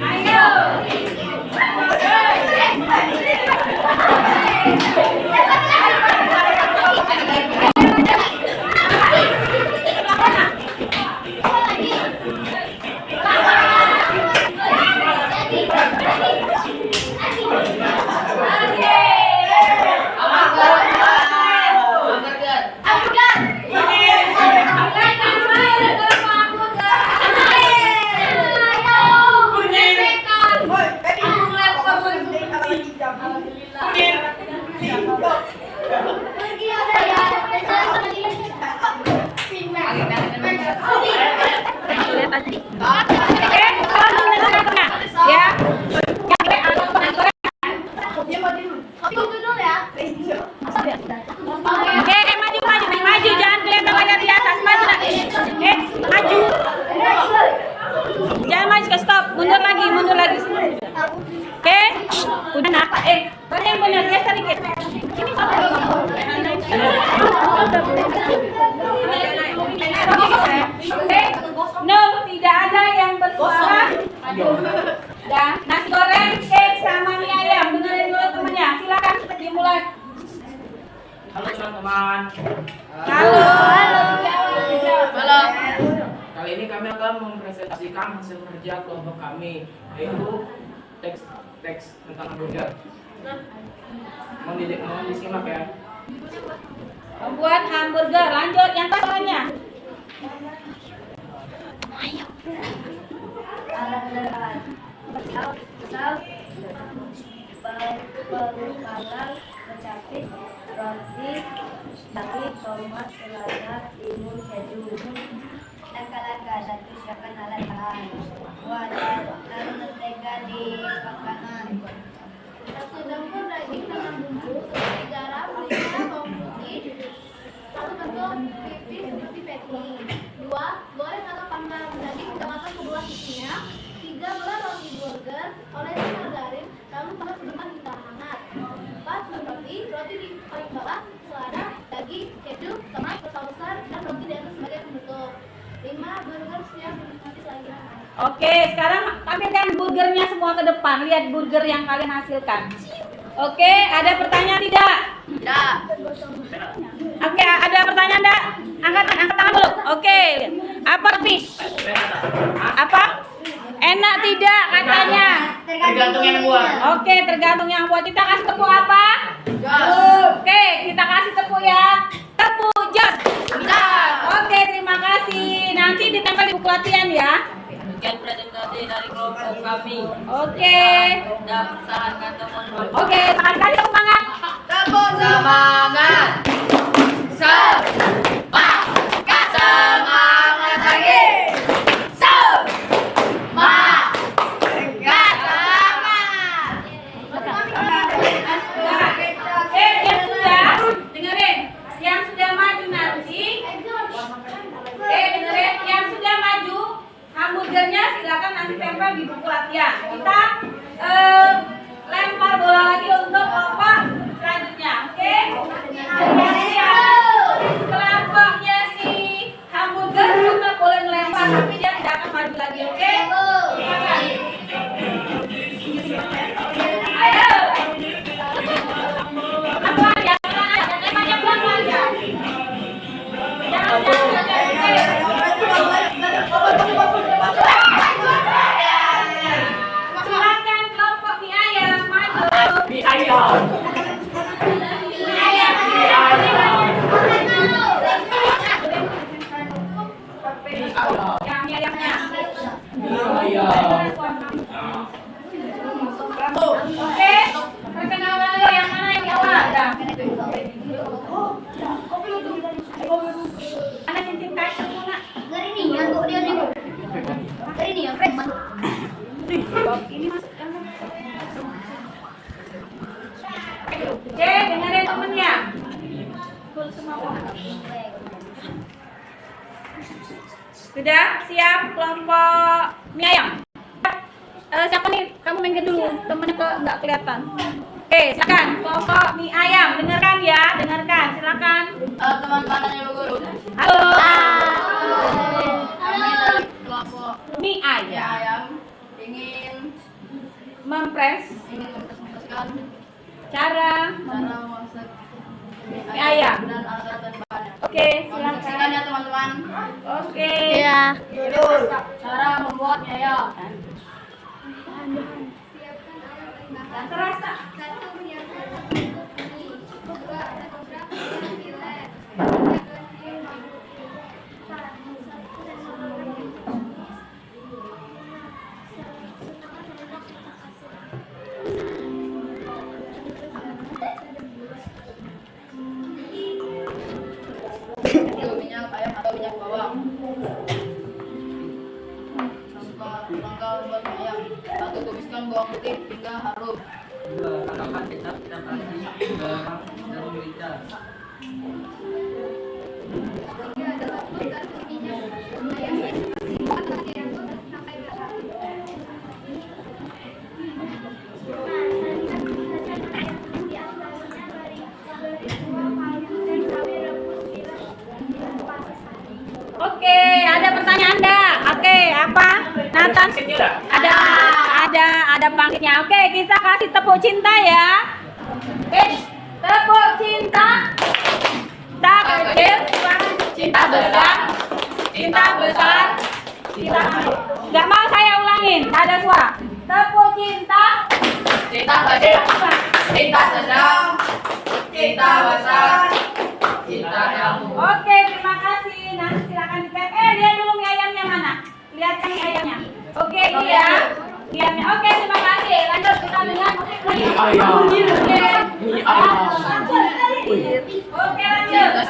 Ayo. Udah nak? Tanya yang benar ya sedikit. Ini no, tidak ada yang bersuara. Dan nasi goreng, cake sama mie ayam. Dengerin dulu temennya. Silakan dimulai. Halo teman-teman. Halo. Halo. Kali ini kami akan mempresentasikan hasil kerja kelompok kami, yaitu teks tentang hamburger. Mohon disimak ya. Membuat hamburger. Lanjut yang soalnya. Perumahan, kecapit, roti, daging, tomat, selada, timun, keju. Langkah-langkah 1. Siapkan alat bahan. Wadah, taruh mentega di panggangan. 1 dempul daging dengan bumbu seperti garam, merica, bawang putih. 1 bentuk tipis seperti packing. 2. Goreng atau panggang daging hingga matang kedua sisinya. 3. Belah roti burger, olesi margarin, lalu panas sebentar hingga hangat. 4. Roti di paling bawah, selada, daging, keju, tomat, besar dan roti di atas sebagai penutup. 5. Burger siap dinikmati selanjutnya. Oke, sekarang tampilkan burgernya semua ke depan. Lihat burger yang kalian hasilkan. Oke, ada pertanyaan tidak? Tidak. Oke, ada pertanyaan enggak? Angkat tangan dulu. Oke. Apa fish? Apa? Enak tidak katanya? Tergantung yang buat. Oke, tergantung yang buat. Kita kasih tepuk apa? Oke, kita kasih tepuk ya. Tepuk jos. Oke, terima kasih. Nanti ditempel di buku latihan ya. Sekian presentasi dari kelompok kami. Oke. Dan persahankan teman-teman. Oke, tangan kali semangat. Tepuk semangat. Semangat. Semangat lagi. Semangat. Yang sudah, dengerin. Yang sudah maju nanti. Dengerin. Yang sudah maju, hamburgernya silakan nanti tempel di buku latihan. Kita lempar bola lagi untuk kelompok selanjutnya. Oke? Kelompoknya si hamburger tetap boleh melempar, tapi dia tidak akan maju lagi. Oke? Silakan. Ayo. Apa aja? Lemparnya pelan aja. Silakan kelompok mie ayam maju. Mie ayam. Yang mie ayamnya. Oke, perkenalan dulu yang mana yang di awal? Mana cincin kacang mana? Dari ini yang kok dia nih. Dari ini yang preman. Ini masukkan. Oke, dengerin temennya. Full semua. Sudah siap kelompok mie ayam? Siapa nih? Kamu minggir dulu, temennya kok nggak kelihatan. Oke, silakan kelompok mie ayam. Dengarkan ya, dengarkan. Silakan. Teman-teman yang guru. Halo. Kami dari kelompok Mie ayam. ayam ingin Mempresentasikan cara memasak mie ayam. dan alat-alat dan bahannya. Oke, Silakan silakan. ya teman-teman. Oke. Cara membuat mie ayam. Dan terasa. 1. Siapkan alat untuk mie. 2. Ketoprak ayam filet. 1. Minyak ayam atau minyak bawang. Langkah membuat mie ayam. 1. Tumiskan bawang putih hingga harum. 2. Tambahkan kecap, garam, dan merica. Nathan, ada pangsitnya. Oke, kita kasih tepuk cinta ya. Tepuk cinta. Cinta kecil, cinta besar, cinta besar. Gak mau saya ulangin, ada suara. Tepuk cinta. Cinta kecil, cinta sedang, cinta besar, cinta kamu. Oke, terima kasih. Nanti silakan dicek. Lihat dulu mie ayamnya mana? Lihat kan mie ayamnya. Oke, iya. Ayamnya. Oke, terima kasih. Lanjut kita dengan musik lagi. Oke, lanjut.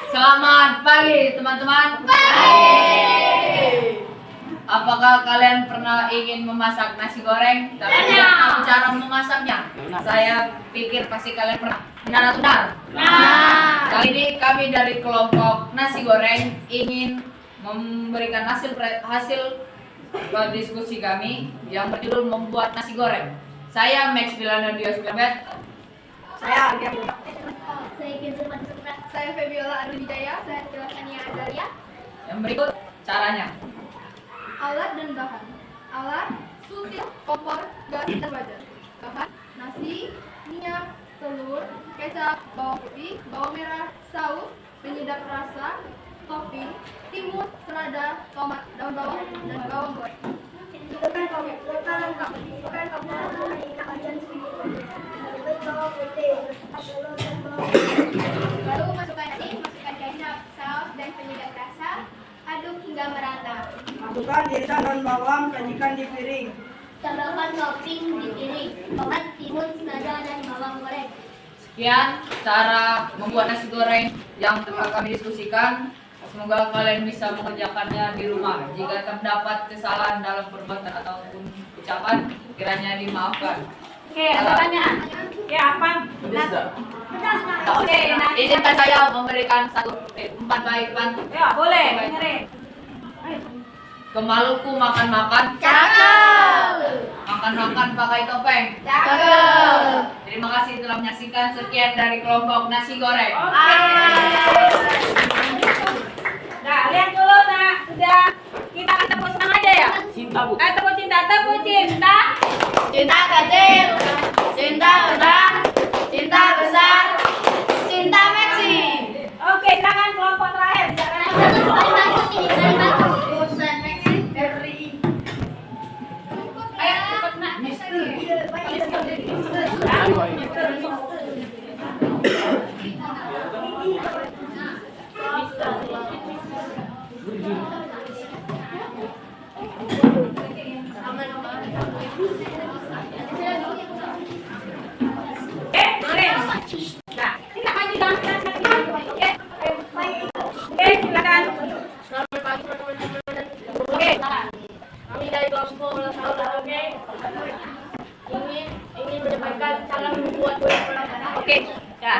Selamat pagi teman-teman. Apakah kalian pernah ingin memasak nasi goreng tapi tidak tahu cara memasaknya? Saya pikir pasti kalian pernah. Benar atau benar? Kali ini kami dari kelompok nasi goreng ingin memberikan hasil diskusi kami yang berjudul membuat nasi goreng. Saya Max Vilano Dios Klebet. Saya Febiola Arudijaya, saya Tilakania Azalia. Yang berikut caranya. Alat dan bahan. Alat, sutir, kompor, gas, dan wajan. Bahan, nasi, minyak, telur, kecap, bawang putih, bawang merah, saus, penyedap rasa, topping, timun, selada, tomat, daun bawang, dan bawang goreng. Lalu masukkan nasi, masukkan kecap, saus, dan penyedap rasa. Aduk hingga merata. Masukkan irisan daun bawang, sajikan di piring. Tambahkan topping di piring, tomat, timun, selada, dan bawang goreng. Sekian cara membuat nasi goreng yang telah kami diskusikan. Semoga kalian bisa mengerjakannya di rumah. Jika terdapat kesalahan dalam perbuatan ataupun ucapan, kiranya dimaafkan. Oke, ada pertanyaan. Ya, apa? Oke, Izinkan saya memberikan satu umpan baik pantun. ya boleh. Dengerin. Ke Maluku makan-makan. Makan-makan pakai topeng. Terima kasih telah menyaksikan. Sekian dari kelompok nasi goreng. Nah, lihat dulu nak, sudah kita tepuk senang aja ya. Cinta bu. Tepuk cinta, tepuk cinta. Cinta kecil, cinta sedang, cinta besar, cinta Maxi. Oke, silakan kelompok terakhir. Silakan. Ayo cepat nak. Nah, kita maju jangan oke. Oke, silakan. Oke. Kami dari kelompok oke. Ingin menyampaikan cara membuat kue peranakan. Oke. Ya.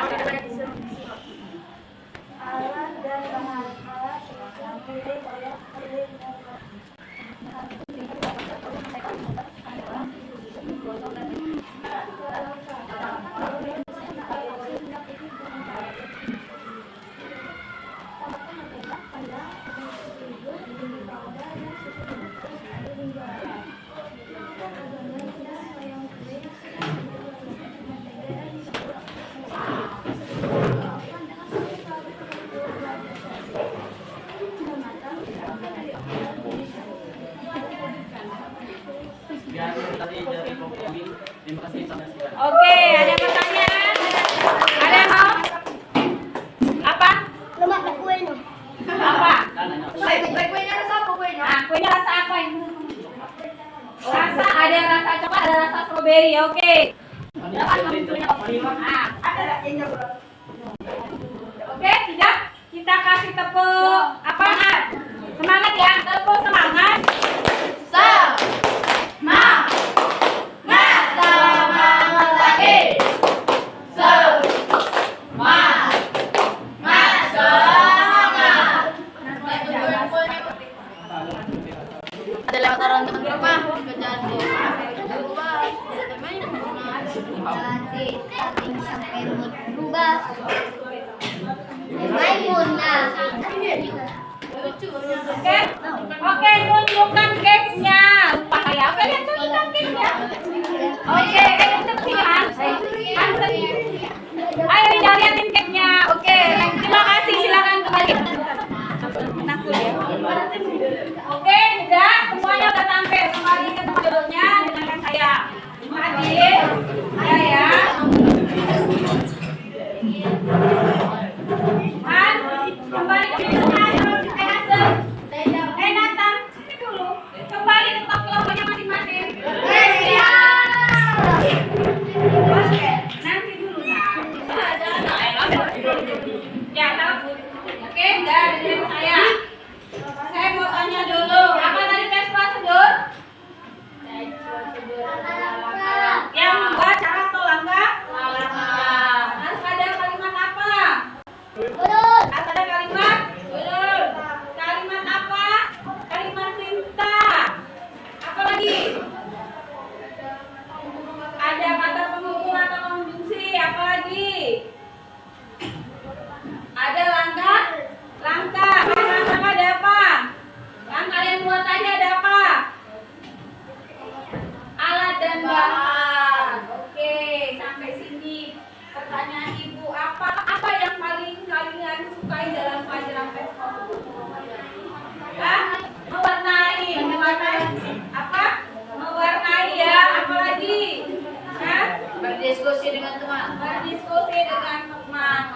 Alat dan bahan. Alat yang pilih oleh Terima kasih sampai sekarang. Oke, ada pertanyaan? Ada yang mau? Apa? lemak kuenya. Apa? Kuenya rasa apa kuenya? Nah, kuenya rasa apa yang rasa ada rasa coklat, ada rasa stroberi. Oke. Ada Nah, ada Kita kasih tepuk apaan? Semangat ya, tepuk semangat. Semangat lagi. Ada lewat orang teman rumah kerjaan di sampai mood berubah. Maimunah. Oke, tunjukkan cake-nya. Lupa ya. Oke, lihat tunjukkan cake-nya. Oke, untuk sini Hansen. Ayo lihatin cake-nya. Oke, terima kasih. Silakan kembali. Oke, sudah semuanya udah sampai. Kembali ke tempat duduknya dengarkan saya. Hadir. Ya. Kembali ke Nathan, sini dulu. Kembali ke tempat kelompoknya masing-masing. Oke, nanti dulu Ya, tahu. Oke, dari saya. Saya mau tanya dulu, apa tadi tes prosedur? Yang dua cara atau langkah? Harus ada kalimat apa? Harus ada kalimat? Kalimat apa? Kalimat perintah. Apa lagi? Ada kata penghubung atau konjungsi. Apa lagi? Ada langkah? Langkah ada apa? Yang kalian buat tadi ada apa? Alat dan bahan. Oke, sampai sini pertanyaan ibu, apa yang paling kalian sukai dalam pelajaran teks prosedur? Mewarnai apa? Mewarnai ya, apalagi? Berdiskusi dengan teman.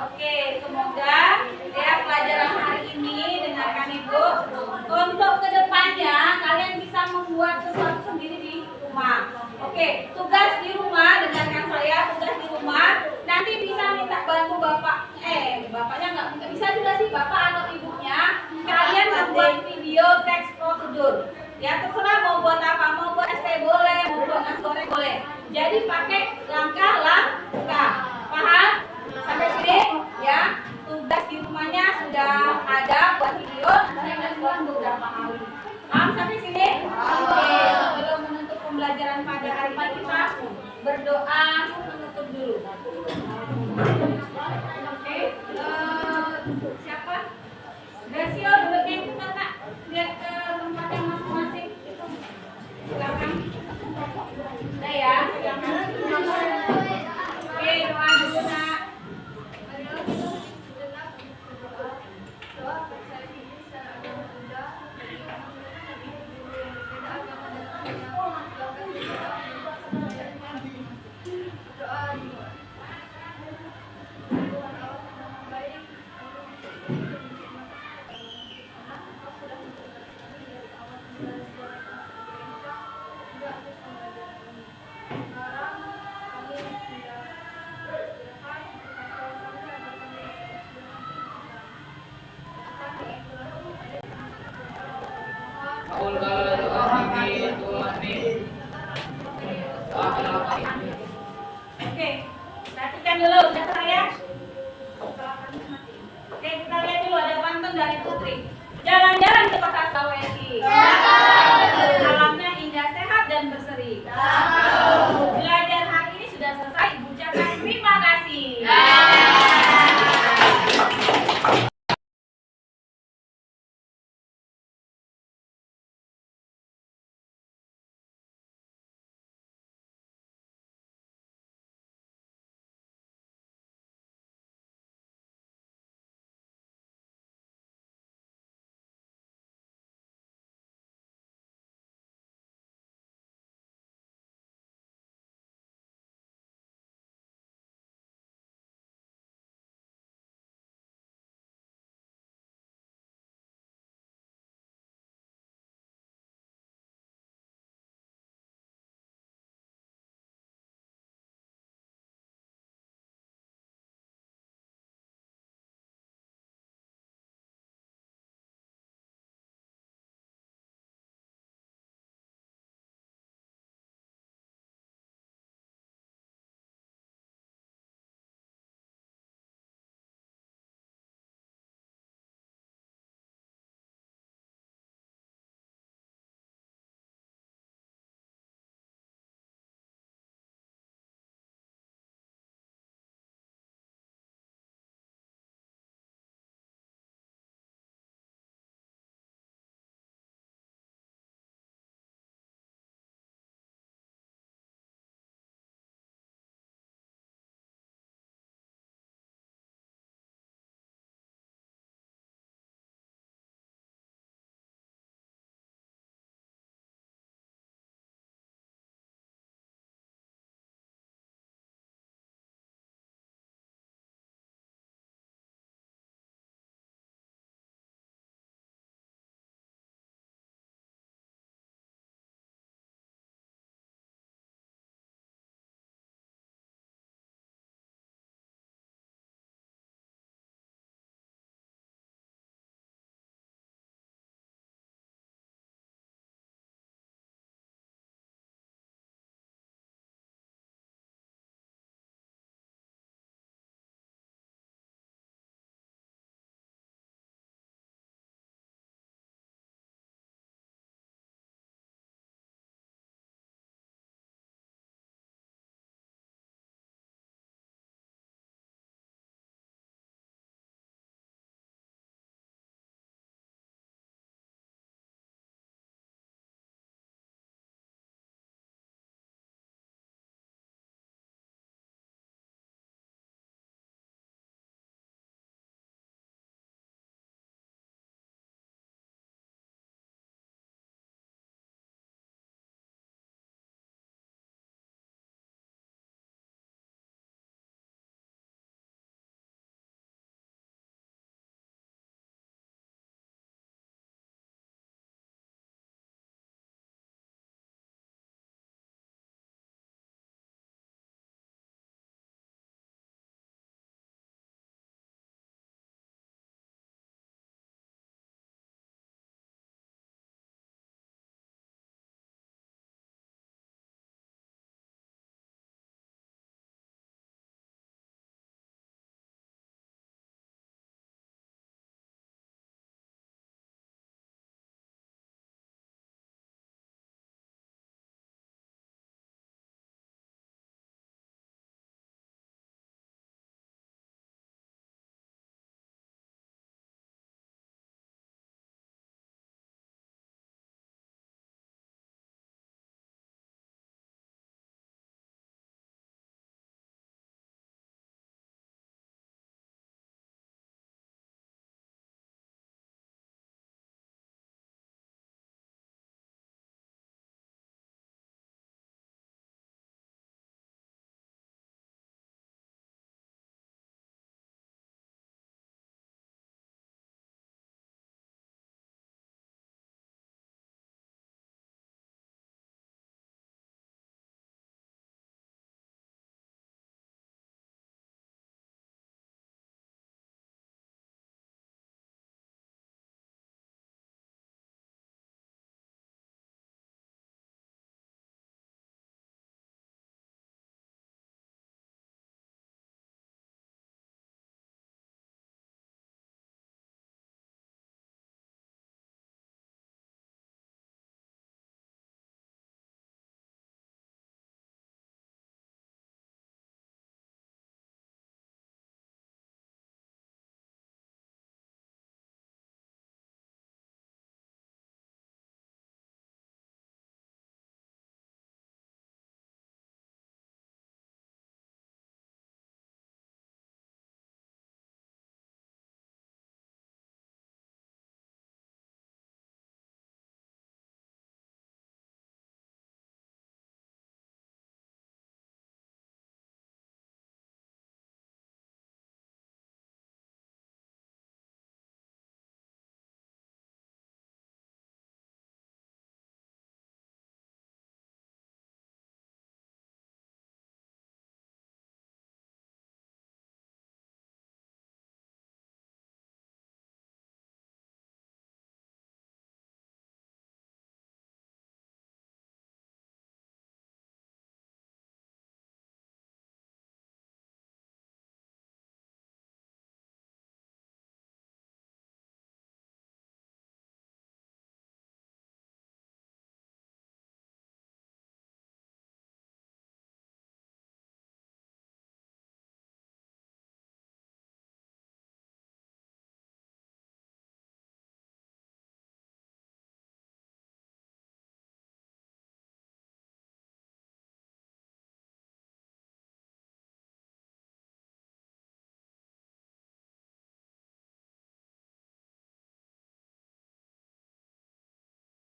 Oke, semoga ya pelajaran hari ini dengarkan ibu. Untuk kedepannya kalian bisa membuat sesuatu sendiri di rumah. Oke, tugas di rumah dengarkan saya. Tugas di rumah nanti bisa minta bantu bapaknya nggak bisa juga sih bapak atau ibunya. Kalian membuat video teks prosedur. Ya terserah mau buat apa, mau buat ST boleh, mau buat nasi goreng boleh. Jadi pakai langkah. Paham? Sampai sini ya. Tugas di rumahnya sudah ada buat video. Saya kasih buat beberapa kali. Paham sampai sini? Oke. Sebelum menutup pembelajaran pada hari ini kita berdoa menutup dulu. Oke. Siapa? Gracio duduknya itu kakak. Lihat ke tempat yang masing-masing. Silakan. Udah ya. Oke, doa dulu nak. Oke, perhatikan dulu, sudah saya. Oke, kita lihat dulu ada pantun dari Putri. Jalan-jalan ke kota Sulawesi.